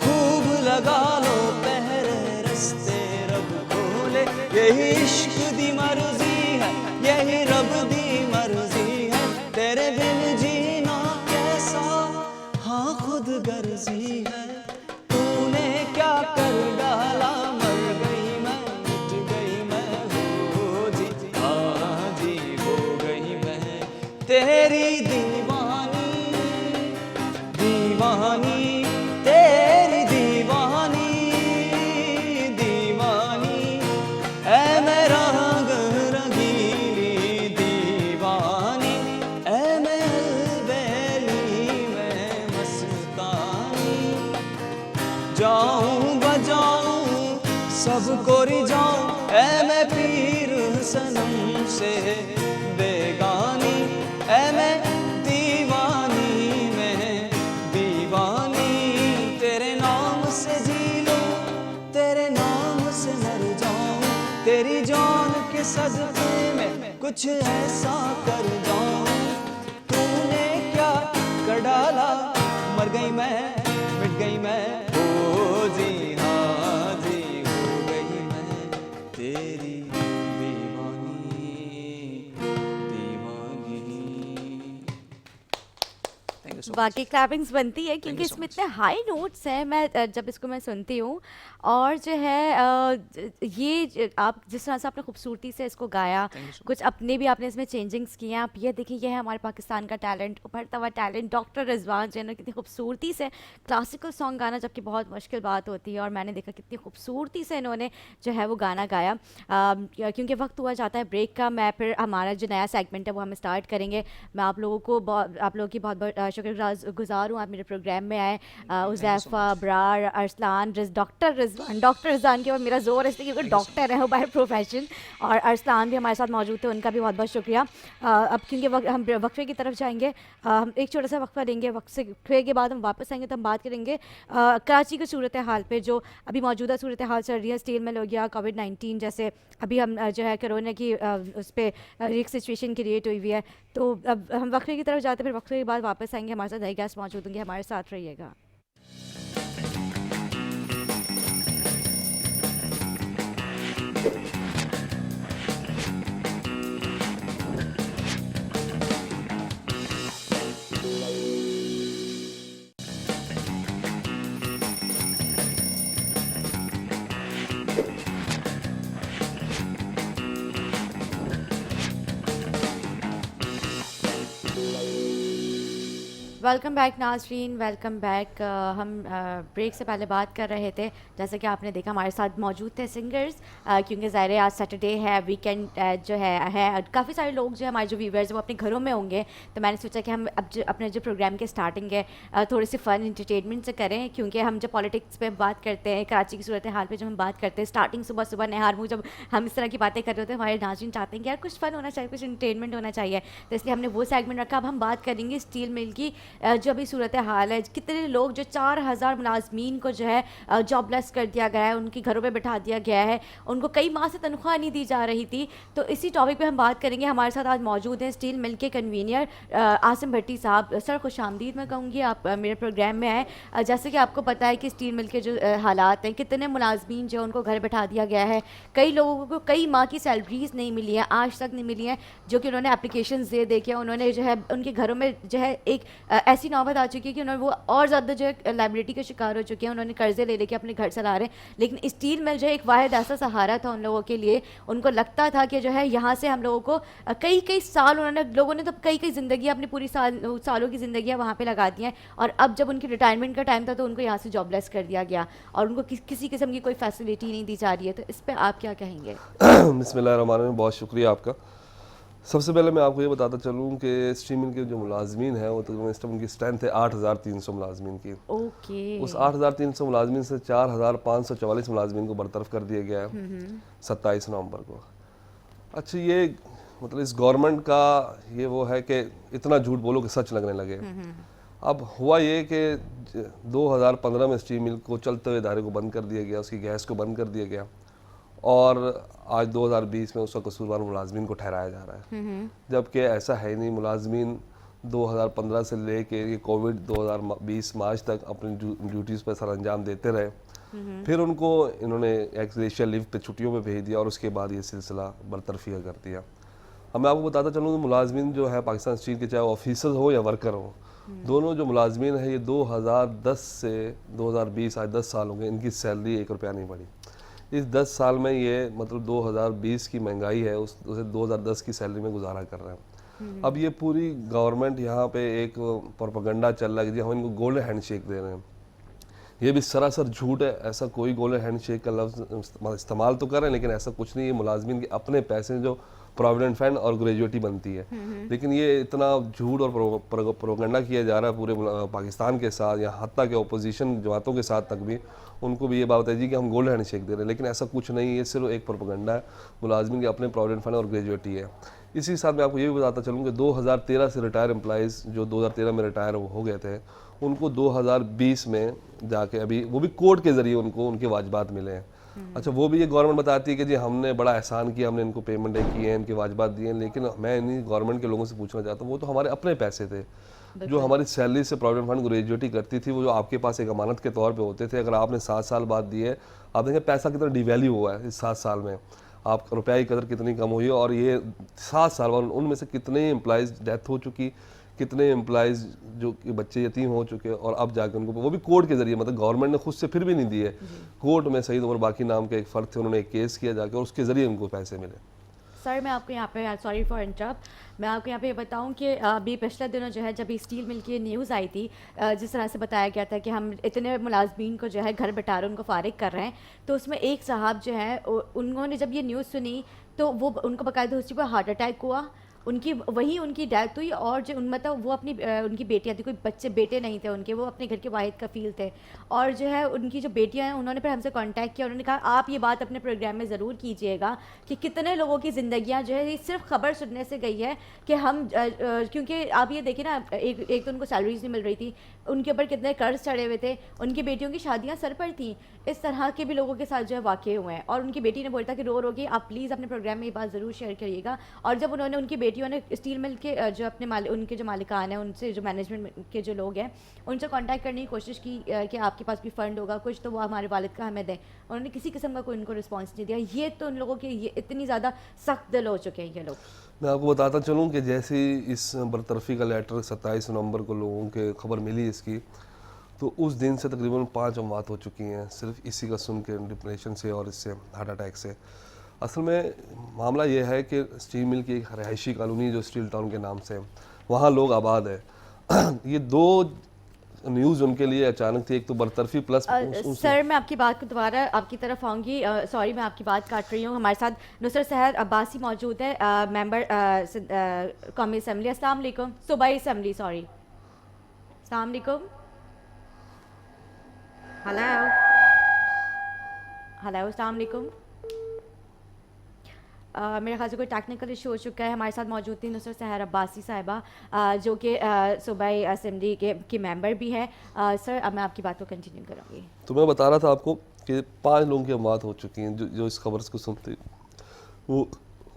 खूब लगा लो पहरे रस्ते रब खोले, यही इश्क दी मर्जी है, यही रब दी मर्जी है, तेरे बिन जीना कैसा हाँ खुद गर्जी है, तूने क्या कर डाला, मर गई मैं, मिट गई मैं, हो जी हाँ जी हो गई मैं, तेरी दीवानी दीवानी, तेरी दीवानी दीवानी, ऐ मेरा रंग रंगीली दीवानी, ऐ मैं अलबेली मैं मस्तानी, जाऊं बजाऊं सबको रिझाऊं, ऐ मैं पीर सनम से बेगानी, ऐ मैं दीवानी मैं दीवानी, तेरे नाम से जी लूं, तेरे नाम से मर जाऊं, तेरी जान के सदक़े में कुछ ऐसा कर जाऊं, तूने क्या कर डाला, मर गई मैं, मिट गई मैं, हो जी हाँ जी हो गई मैं, तेरी दीवानी दीवानी। Thank you so much. बाकी क्लैपिंग्स बनती है क्योंकि you so इसमें इतने हाई नोट्स हैं। मैं जब इसको मैं सुनती हूँ और जो है आप जिस तरह से आपने खूबसूरती से इसको गाया, Thank you so much. कुछ अपने भी आपने इसमें चेंजिंग्स किए हैं। आप ये देखिए, ये है हमारे पाकिस्तान का टैलेंट, उभरता हुआ टैलेंट, डॉक्टर रिजवान जो है ना, कितनी खूबसूरती से क्लासिकल सॉन्ग गाना जबकि बहुत मुश्किल बात होती है, और मैंने देखा कितनी खूबसूरती से इन्होंने जो है वो गाना गाया। क्योंकि वक्त हुआ जाता है ब्रेक का, मैं फिर हमारा जो नया सेगमेंट है वो हम स्टार्ट करेंगे। मैं आप लोगों की बहुत बहुत शुक्रगुजार हूँ आप मेरे प्रोग्राम में आए। उज़ैफ़ा, अबरार, अरसलान, डॉक्टर रिजवान के ऊपर मेरा ज़ोर है इसलिए क्योंकि डॉक्टर है वो बाय प्रोफेशन, और अरसलान भी हमारे साथ मौजूद थे, उनका भी बहुत बहुत शुक्रिया। अब क्योंकि हम वक्फे की तरफ जाएंगे, हम एक छोटा सा वक्फा लेंगे, वक्फे के बाद हम वापस आएंगे तो हम बात करेंगे कराची की सूरत हाल पे, जो अभी मौजूदा सूरत हाल चल रही है, स्टील मिल हो गया, कोविड-19 जैसे अभी हम जो है कोरोना की उस पर एक सिचुएशन क्रिएट हुई हुई है। तो अब हम वक्फे की तरफ जाते हैं, फिर वक्फे के बाद वापस आएंगे, हमारे साथ नए गेस्ट मौजूद होंगे, हमारे साथ रहिएगा। वेलकम बैक नाज़रीन, वेलकम बैक। हम ब्रेक से पहले बात कर रहे थे, जैसे कि आपने देखा हमारे साथ मौजूद थे सिंगर्स, क्योंकि ज़ाहिर है आज सैटरडे है, वीकेंड जो है काफ़ी सारे लोग जो है हमारे जो व्यूवर्स हैं वो अपने घरों में होंगे, तो मैंने सोचा कि हम अब अपने जो प्रोग्राम की स्टार्टिंग है थोड़ी सी फ़न इंटरटेनमेंट से करें, क्योंकि हम जब पॉलिटिक्स पे बात करते हैं, कराची की सूरत हाल पे जब हम बात करते हैं, स्टार्टिंग सुबह सुबह नहार मुँह जब हम इस तरह की बातें कर रहे होते हैं, हमारे नाज़रीन चाहते हैं कि यार कुछ फ़न होना चाहिए, कुछ इंटरटेनमेंट होना चाहिए, तो इसलिए हमने वो सेगमेंट रखा। अब हम बात करेंगे स्टील मिल की जो अभी सूरत हाल है, कितने लोग जो 4000 मुलाजमीन को जो है जॉबलेस कर दिया गया है, उनके घरों पे बिठा दिया गया है, उनको कई माह से तनख्वाह नहीं दी जा रही थी, तो इसी टॉपिक पे हम बात करेंगे। हमारे साथ आज मौजूद हैं स्टील मिल के कन्वीनियर आसिम भट्टी साहब। सर खुशामदीद मैं कहूँगी, आप मेरे प्रोग्राम में आए। जैसे कि आपको पता है कि स्टील मिल के जो हालात हैं, कितने मुलाजमीन जो उनको घर बिठा दिया गया है, कई लोगों को कई माह की सैलरीज नहीं मिली है, आज तक नहीं मिली है, जो कि उन्होंने एप्लीकेशन दे के उन्होंने जो है उनके घरों में जो है एक ऐसी नौबत आ चुकी है कि उन्होंने वो और ज़्यादा जो है लाइबिलिटी के शिकार हो चुके हैं, उन्होंने कर्जे ले लेके अपने घर चला रहे हैं। लेकिन स्टील मिल जो है एक वाहिद ऐसा सहारा था उन लोगों के लिए, उनको लगता था कि जो है यहाँ से हम लोगों को कई कई साल लोगों ने तो कई ज़िंदगी अपनी पूरी सालों की ज़िंदगियाँ वहाँ पे लगा दी हैं, और अब जब उनकी रिटायरमेंट का टाइम था तो उनको यहाँ से जॉबलेस कर दिया गया और उनको किसी किस्म की कोई फैसिलिटी नहीं दी जा रही है, तो इस पर आप क्या कहेंगे? बिस्मिल्लाहिर्रहमानिर्रहीम, बहुत शुक्रिया आपका। सबसे पहले मैं आपको ये बताता चलूँ कि स्टील मिल के जो मुलाजमीन हैं वो तकरीबन इस टाइम उनकी स्ट्रेंथ है 8300 मुलाजमीन की। ओके। उस 8300 मुलाजमीन से 4544 मुलाजमीन को बरतरफ कर दिया गया है 27 नवंबर को। अच्छा, ये मतलब इस गवर्नमेंट का ये वो है कि इतना झूठ बोलो कि सच लगने लगे। अब हुआ ये कि 2015 में स्टील मिल को चलते हुए इदारे को बंद कर दिया गया, उसकी गैस को बंद कर दिया गया, और आज 2020 में उसका कसूरवार मुलाजमीन को ठहराया जा रहा है, जबकि ऐसा है नहीं। मुलाजमीन 2015 से ले के ये कोविड 2020 मार्च तक अपनी ड्यूटीज़ पर सर अंजाम देते रहे, फिर उनको इन्होंने एक्सग्रेशिया लीव पे छुट्टियों में भेज दिया और उसके बाद ये सिलसिला बरतरफी का कर दिया। अब मैं आपको बताता चलूँ कि मुलाजमीन जो है पाकिस्तान स्टील के, चाहे ऑफिसर हो या वर्कर हो, दोनों जो मुलाजमीन है ये 2010 से 2020 आज 10 साल हो गए, इनकी सैलरी 1 रुपया नहीं बढ़ी। इस 10 साल में ये मतलब 2020 की महंगाई है उसे 2010 की सैलरी में गुजारा कर रहे हैं। अब ये पूरी गवर्नमेंट यहाँ पे एक प्रोपेगेंडा चल रहा है कि हम इनको गोल्डन हैंडशेक दे रहे हैं, ये भी सरासर झूठ है। ऐसा कोई गोल्डन हैंडशेक का लफ्ज़ इस्तेमाल तो कर रहे हैं लेकिन ऐसा कुछ नहीं है। मुलाजमीन के अपने पैसे जो प्रोविडेंट फंड और ग्रेजुएटी बनती है, लेकिन ये इतना झूठ और प्रोपेगेंडा किया जा रहा है पूरे पाकिस्तान के साथ, या हत्ता के अपोजिशन जमातों के साथ तक भी उनको भी ये बात है जी कि हम गोल्ड हैंडशेक दे रहे हैं, लेकिन ऐसा कुछ नहीं है। ये सिर्फ एक प्रोपेगेंडा है। मुलाजमीन के अपने प्रोविडेंट फंड और ग्रेजुएटी है। इसी साथ मैं आपको ये भी बताता चलूँ कि 2013 से रिटायर एम्प्लॉइज़ जो 2013 में रिटायर हो गए थे, उनको 2020 में जाके अभी वो भी कोर्ट के ज़रिए उनको उनके वाजिबात मिले हैं। अच्छा, वो भी ये गवर्नमेंट बताती है कि जी हमने बड़ा एहसान किया, हमने इनको पेमेंटें की हैं, इनके वाजिबात दिए हैं, लेकिन मैं इन्हीं गवर्नमेंट के लोगों से पूछना चाहता हूँ, वो तो हमारे अपने पैसे थे जो हमारी सैलरी से प्रोविडेंट फंड ग्रेजुएटी करती थी, वो जो आपके पास एक अमानत के तौर पे होते थे। अगर आपने 7 साल बाद दिए, आप देखें पैसा कितना डिवैल्यू हुआ है इस 7 साल में, आप रुपया की कदर कितनी कम हुई है। और ये 7 साल बाद उनमें से कितने एम्प्लॉइज़ डेथ हो चुकी, कितने एम्प्लॉइज़ जो कि बच्चे यतीम हो चुके, और अब जाके उनको वो भी कोर्ट के ज़रिए, मतलब गवर्नमेंट ने खुद से फिर भी नहीं दिए, कोर्ट में सईद उमर बाकी नाम के एक फ़र्द थे, उन्होंने एक केस किया जाके और उसके ज़रिए उनको पैसे मिले। सर मैं आपको यहाँ पे, सॉरी फॉर इंटरप्ट, मैं आपको यहाँ पे बताऊँ कि अभी पिछले दिनों जो है जब स्टील मिल की न्यूज़ आई थी, जिस तरह से बताया गया था कि हम इतने मुलाजमीन को जो है घर बैठा रहे, उनको फारिग कर रहे हैं, तो उसमें एक साहब जो है उन्होंने जब ये न्यूज़ सुनी तो वो उनको बाकायदा उसी पर हार्ट अटैक हुआ उनकी वहीं उनकी डेथ हुई, और जो मतलब वो अपनी उनकी बेटियां थी, कोई बच्चे बेटे नहीं थे उनके, वो अपने घर के वाहिद कफील थे। और जो है उनकी जो बेटियां हैं उन्होंने फिर हमसे कांटेक्ट किया, उन्होंने कहा आप ये बात अपने प्रोग्राम में ज़रूर कीजिएगा कि कितने लोगों की ज़िंदगियां जो है ये सिर्फ खबर सुनने से गई है कि हम क्योंकि आप ये देखिए ना, एक तो उनको सैलरीज नहीं मिल रही थी, उनके ऊपर कितने कर्ज चढ़े हुए थे, उनकी बेटियों की शादियां सर पर थी। इस तरह के भी लोगों के साथ जो है वाक़े हुए हैं। और उनकी बेटी ने बोला था कि रो के आप प्लीज़ अपने प्रोग्राम में ये बात ज़रूर शेयर करिएगा। और जब उन्होंने, उनकी बेटियों ने स्टील मिल के जो अपने उनके जो मालिकान हैं, उनसे जो मैनेजमेंट के जो लोग हैं, उनसे कांटेक्ट करने की कोशिश की कि आपके पास भी फ़ंड होगा कुछ तो वो हमारे वालिद का हमें दें, उन्होंने किसी किस्म का कोई उनको रिस्पॉन्स नहीं दिया। ये तो उन लोगों के ये इतनी ज़्यादा सख्त दिल हो चुके हैं ये लोग। मैं आपको बताता चलूँ कि जैसे ही इस बरतरफी का लेटर 27 नवंबर को लोगों के खबर मिली इसकी, तो उस दिन से तकरीबन 5 अमवात हो चुकी हैं सिर्फ इसी का सुन के, डिप्रेशन से और इससे हार्ट अटैक से। असल में मामला ये है कि स्टील मिल की एक रहायशी कॉलोनी जो स्टील टाउन के नाम से है, वहाँ लोग आबाद है। ये दो न्यूज़ उनके लिए अचानक थी, एक तो बरतरफी प्लस सर मैं आपकी बात को दोबारा आपकी तरफ आऊँगी, सॉरी मैं आपकी बात काट रही हूँ। हमारे साथ नुसरत सहर अब्बासी मौजूद है, मेंबर कौमी असम्बली। अस्सलाम वालेकुम, सूबाई असम्बली, सॉरी, अस्सलाम वालेकुम। हेलो हेलो, अस्सलाम वालेकुम। मेरे ख्याल से कोई टेक्निकल इशू हो चुका है। हमारे साथ मौजूद थी नुसरत सहर अब्बासी साहिबा, जो कि सूबाई असम्बली की मेंबर भी है। सर अब मैं आपकी बात को कंटिन्यू करूँगी। तो मैं बता रहा था आपको कि 5 लोगों की मौत हो चुकी हैं जो इस खबर को सुनते, वो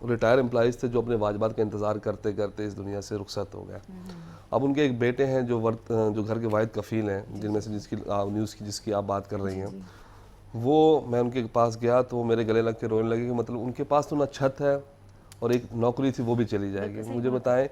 रिटायर एम्प्लॉइज़ थे जो अपने वाजबात का इंतज़ार करते करते इस दुनिया से रुखसत हो गए। अब उनके एक बेटे हैं जो घर के वाहिद कफ़ील हैं, जिनमें से जिसकी आप बात कर रही हैं, वो मैं उनके पास गया तो वो मेरे गले लग के रोने लगे कि मतलब उनके पास तो ना छत है और एक नौकरी थी वो भी चली जाएगी। मुझे बताएं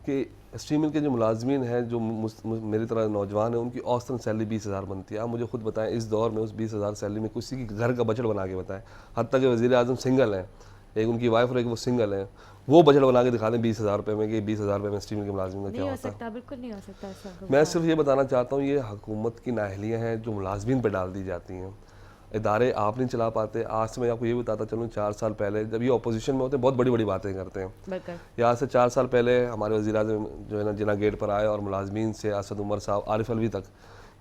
कि स्टील मिल के जो मुलाजमीन हैं जो मेरी तरह नौजवान हैं, उनकी औसतन सैलरी 20,000 बनती है। आप मुझे खुद बताएं इस दौर में उस 20,000 सैलरी में किसी के घर का बजट बना के बताएं। हत्ता कि वज़ीर आज़म सिंगल हैं, एक उनकी वाइफ और एक वो सिंगल हैं, वो बजट बना के दिखा दें 20,000 रुपये में कि 20,000 रुपये में स्टील मिल के मुलाजिम का क्या होता है। बिल्कुल नहीं हो सकता सर। मैं सिर्फ ये बताना चाहता हूँ ये हुकूमत की नाअहलियाँ हैं जो मुलाजमीन पर डाल दी जाती हैं। इदारे आप नहीं चला पाते। आज से मैं आपको ये बताता चलूँ, 4 साल पहले जब ये अपोजिशन में होते हैं बहुत बड़ी बड़ी बातें करते हैं। यहाँ से 4 साल पहले हमारे वज़ीर आज़म जो है ना जिना गेट पर आए और मुलाजमीन से असद उमर साहब, आरिफ अलवी तक,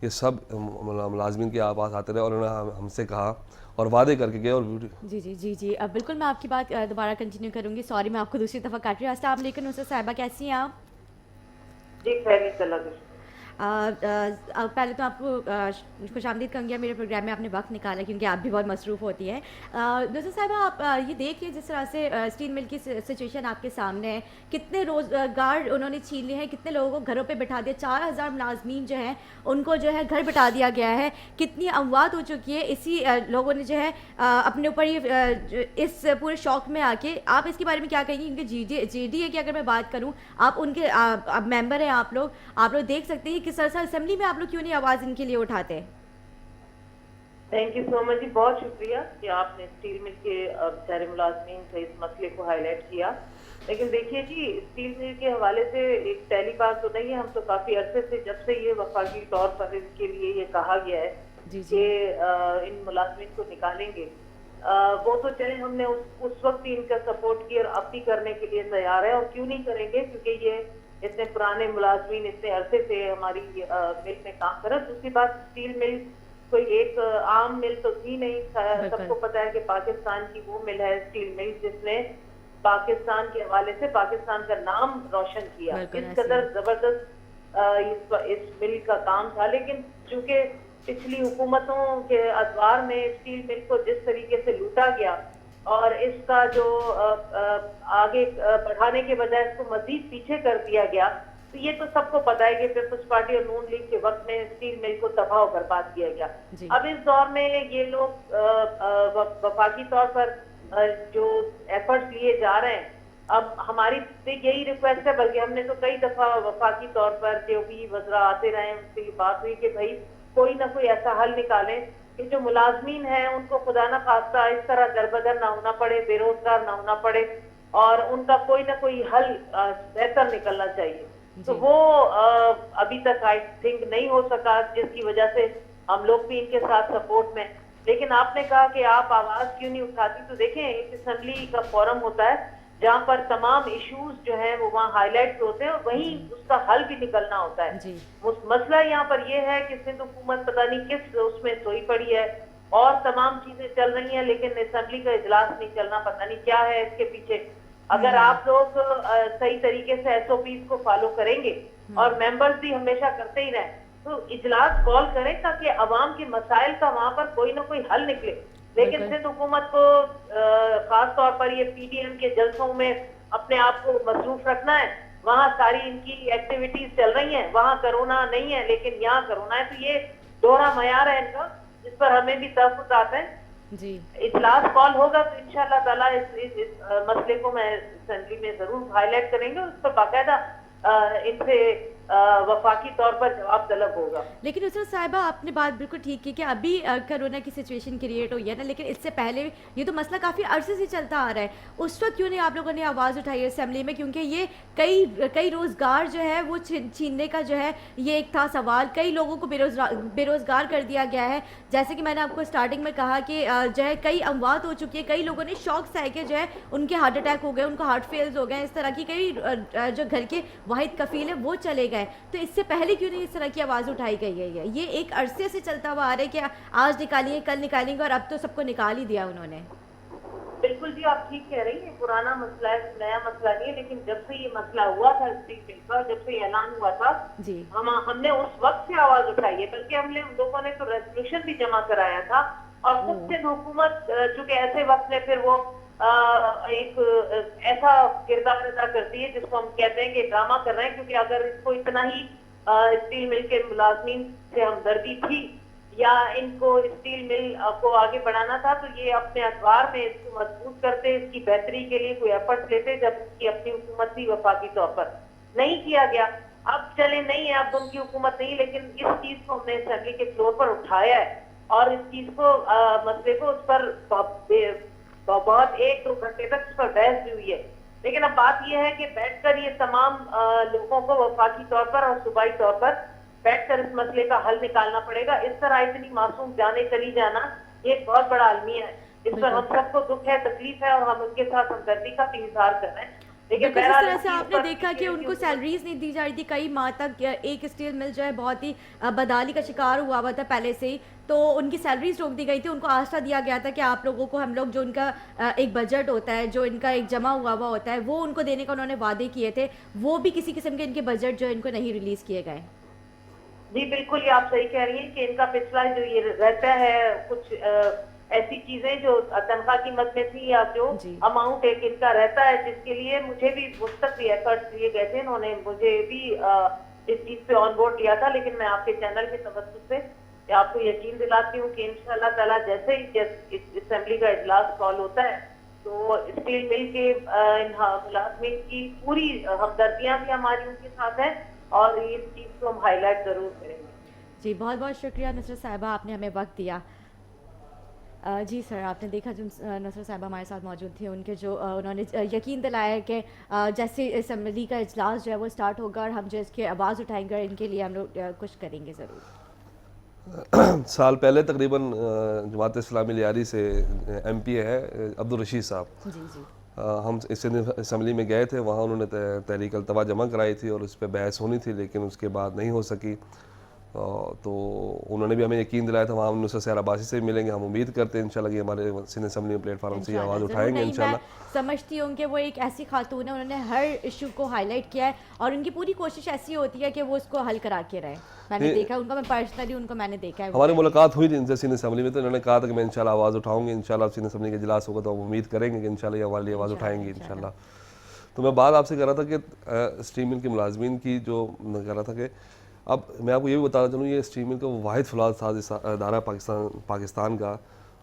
ये सब मुलाजमीन के पास आते रहे और उन्होंने हमसे कहा और वादे करके गए। और जी जी जी जी, अब बिल्कुल मैं आपकी बात दोबारा कंटिन्यू करूँगी। सॉरी मैं आपको दूसरी दफ़ा काट रही हूँ। अस्सलाम वालेकुम नुसरत साहिबा, कैसी हैं आप? जी खैरियत से लगे। पहले तो आपको खुशामदीद कहूँगी मेरे प्रोग्राम में, आपने वक्त निकाला क्योंकि आप भी बहुत मसरूफ़ होती हैं। नुसरत साहिबा आप ये देखिए जिस तरह से स्टील मिल की सिचुएशन आपके सामने है, कितने रोज़गार उन्होंने छीन लिए हैं, कितने लोगों को घरों पे बिठा दिया, 4,000 मुलाजमीन जो हैं उनको जो है घर बिठा दिया गया है, कितनी अमवात हो चुकी है। इसी लोगों ने जो है अपने ऊपर ही इस पूरे शौक में आके, आप इसके बारे में क्या कहेंगे? क्योंकि GDA की अगर मैं बात करूँ, आप उनके मेंबर हैं, आप लोग देख सकते हैं कि सरसा असेंबली में आप लोग क्यों नहीं आवाज़ इनके लिए उठाते? थैंक यू सो मच जी, बहुत शुक्रिया कि आपने स्टील मिल के बेचारे मुलाजमीन से इस मसले को हाईलाइट किया। लेकिन देखिए जी, स्टील मिल के हवाले से एक पहली बात तो नहीं है, हम तो काफ़ी अरसे से, जब से ये वफाकी तौर पर इनके लिए ये कहा गया है कि इन मुलाजमीन को निकालेंगे, वो तो चले हमने उस वक्त ही इनका सपोर्ट किया और अब भी करने के लिए तैयार है। और क्यों नहीं करेंगे, क्योंकि ये इतने पुराने मुलाजमीन इतने अरसे से हमारी मिल में काम कर रहे हैं। दूसरी बात, स्टील मिल कोई एक आम मिल तो थी नहीं, सबको पता है कि पाकिस्तान की वो मिल है स्टील मिल जिसने पाकिस्तान के हवाले से पाकिस्तान का नाम रोशन किया। इस कदर जबरदस्त इस मिल का काम था। लेकिन चूंकि पिछली हुकूमतों के अदवार में स्टील मिल को जिस तरीके से लूटा गया और इसका जो आगे बढ़ाने के बजाय इसको मजीद पीछे कर दिया गया, तो ये तो सबको पता है कि पीपल्स पार्टी और नून लीग के वक्त में स्टील मिल को तबाह और बर्बाद किया गया। अब इस दौर में ये लोग वफाकी तौर पर जो एफर्ट्स लिए जा रहे हैं, अब हमारी यही रिक्वेस्ट है, बल्कि हमने तो कई दफा वफाकी तौर पर जो भी वज़रा आते रहे उनसे बात हुई कि भाई कोई ना कोई ऐसा हल निकालें कि जो मुलाजमीन हैं उनको खुदा ना खास्ता इस तरह दरबदर ना होना पड़े, बेरोजगार ना होना पड़े, और उनका कोई ना कोई हल बेहतर निकलना चाहिए। तो वो अभी तक आई थिंक नहीं हो सका, जिसकी वजह से हम लोग भी इनके साथ सपोर्ट में। लेकिन आपने कहा कि आप आवाज क्यों नहीं उठाती, तो देखें एक असेंबली का फोरम होता है जहाँ पर तमाम इश्यूज जो है वो वहाँ हाईलाइट होते हैं और वहीं उसका हल भी निकलना होता है। जी। मसला यहाँ पर ये है कि सिंध हुकूमत पता नहीं किस उसमें सोई पड़ी है और तमाम चीजें चल रही हैं, लेकिन असेंबली का इजलास नहीं चलना, पता नहीं क्या है इसके पीछे। अगर आप लोग सही तरीके से एसओपीज को फॉलो करेंगे और मेंबर्स भी हमेशा करते ही रहे तो इजलास कॉल करें ताकि अवाम के मसाइल का वहां पर कोई ना कोई हल निकले। लेकिन सिंध हुकूमत को खास तौर पर ये पीडीएम के जलसों में अपने आप को मसरूफ रखना है। वहाँ सारी इनकी एक्टिविटीज चल रही हैं, वहाँ कोरोना नहीं है लेकिन यहाँ कोरोना है, तो ये दोहरा मयार है इनका, जिस पर हमें भी तहफ़्फ़ुज़ात हैं। जी। इजलास कॉल होगा तो इंशाअल्लाह ताला इस मसले को मैं असेंबली में जरूर हाईलाइट करेंगे, उस पर बाकायदा इनसे वफाकी तौर पर जवाब तलब होगा। लेकिन नुसरत साहिबा आपने बात बिल्कुल ठीक की कि अभी कोरोना की सिचुएशन क्रिएट हुई है ना, लेकिन इससे पहले ये तो मसला काफ़ी अरसे से चलता आ रहा है। उस वक्त क्यों नहीं आप लोगों ने आवाज़ उठाई है असेंबली में? क्योंकि ये कई रोज़गार जो है वो छीनने का जो है ये एक था सवाल। कई लोगों को बेरोज़गार कर दिया गया है। जैसे कि मैंने आपको स्टार्टिंग में कहा कि जो है कई अमवात हो चुकी है, कई लोगों ने शौक से कि जो है उनके हार्ट अटैक हो गए, उनको हार्ट फेल्स हो गए, इस तरह की कई जो घर के वाहिद कफील है वो चले गए। तो इससे पहले क्यों नहीं इस तरह की आवाज़ उठाई गई है? ये एक अरसे से चलता हुआ आ रहा है कि आज निकालिए कल निकालेंगे और अब तो सबको निकाल ही दिया उन्होंने। बिल्कुल जी, आप ठीक कह रही हैं, पुराना मसला है, नया मसला नहीं है। लेकिन जब से ये मसला हुआ था स्टील मिल का, जब से ऐलान हुआ था जी, हमने उस वक्त से आवाज उठाई है, बल्कि हमने उन लोगों ने तो रेजोल्यूशन भी जमा कराया था। और खुद सिंध हुकूमत चूंकि ऐसे वक्त में फिर वो एक ऐसा किरदार अदा करती है जिसको हम कहते हैं कि ड्रामा कर रहे हैं, क्योंकि अगर इसको इतना ही स्टील मिल के मुलाजमीन से हमदर्दी थी या इनको स्टील मिल को आगे बढ़ाना था तो ये अपने अखबार में इसको मजबूत करते, इसकी बेहतरी के लिए कोई एफर्ट लेते, जब इसकी अपनी हुकूमत थी वफाकी तौर पर। नहीं किया गया। अब चले नहीं है, अब उनकी हुकूमत नहीं, लेकिन इस चीज को हमने असेंबली के फ्लोर पर उठाया है और इस चीज को मसले को उस पर बहुत 1-2 घंटे तक उस पर बहस भी हुई है। लेकिन अब बात यह है कि बैठकर ये तमाम लोगों को वफाकी तौर पर और सूबाई तौर पर बैठकर इस मसले का हल निकालना पड़ेगा। इस तरह इतनी मासूम जाने चली जाना ये एक बहुत बड़ा अलमिया है। इस पर हम सबको दुख है, तकलीफ है और हम उनके साथ हमदर्दी का भी इजहार कर रहे हैं। लेकिन जिस तरह से आपने देखा कि उनको सैलरीज नहीं दी जा रही थी, कई माह तक एक स्टील मिल जो है बहुत ही बदहाली का शिकार हुआ था पहले से ही, तो उनकी सैलरीज रोक दी गई थी। उनको आश्वासन दिया गया था कि आप लोगों को हम लोग जो उनका एक बजट होता है, जो इनका एक जमा हुआ होता है, वो उनको देने का उन्होंने वादे किए थे, वो भी किसी किस्म के इनके बजट जो इनको नहीं रिलीज किए गए। जी बिल्कुल, ये आप सही कह रही हैं कि इनका पिछला जो ये रहता है कुछ ऐसी चीजें जो तनख्वाह की मद में थी या जो अमाउंट एक इनका रहता है, जिसके लिए मुझे भी मुस्तक भी एफर्ट्स लिए गए थे, इन्होंने मुझे भी इस चीज पे ऑन बोर्ड लिया था। लेकिन मैं आपके चैनल के तवज्जुह से आपको यकीन दिलाती हूँ कि इंशाअल्लाह ताला जैसे ही असेंबली का इजलास कॉल होता है तो स्टील मिल के मुलाजमीन की पूरी हमदर्दियां भी हमारी उनके साथ हैं और इस चीज को हम हाईलाइट जरूर करेंगे। जी बहुत बहुत शुक्रिया नुसरत साहिबा, आपने हमें वक्त दिया। जी सर, आपने देखा जो नुसरत साहिबा हमारे साथ मौजूद थी, उनके जो उन्होंने यकीन दिलाया कि जैसे असेंबली का इजलास जो है वो स्टार्ट होगा और हम जो इसकी आवाज़ उठाएंगे, इनके लिए हम लोग कुछ करेंगे ज़रूर। साल पहले तकरीबन जमात इस्लामी लियारी से MP है अब्दुल रशीद साहब, जी जी, हम इस असम्बली में गए थे, वहाँ उन्होंने तहरीक अल्तवा जमा कराई थी और उस पर बहस होनी थी, लेकिन उसके बाद नहीं हो सकी। तो उन्होंने भी हमें यकीन दिलाया था वहाँ हम नुसरत सैयद अब्बासी से मिलेंगे। हम उम्मीद करते हैं इंशाल्लाह कि हमारे सिंध असम्बली प्लेटफार्म से आवाज़ उठाएंगे इंशाल्लाह। समझती हूँ कि वो एक ऐसी खातून है, उन्होंने हर इशू को हाईलाइट किया है और उनकी पूरी कोशिश ऐसी होती है कि वो उसको हल करा के रहे। मैंने देखा उनको, मैं पर्सनली उनको मैंने देखा है। हमारी मुलाकात हुई थी इनसे सिंध असम्बली में, तो इन्होंने कहा था कि मैं इंशाल्लाह आवाज़ उठाऊंगी, इंशाल्लाह सिंध असम्बली का इजलास होगा तो हम उम्मीद करेंगे कि इंशाल्लाह ये हमारे लिए आवाज़ उठाएंगे इंशाल्लाह। तो मैं बात आपसे कर रहा था कि स्टील मिल के मुलाजमीन की जो कह रहा था कि अब मैं आपको ये भी बताना चाहूँ, ये स्टील मिल का वाहिद फलाद साज इदारा पाकिस्तान का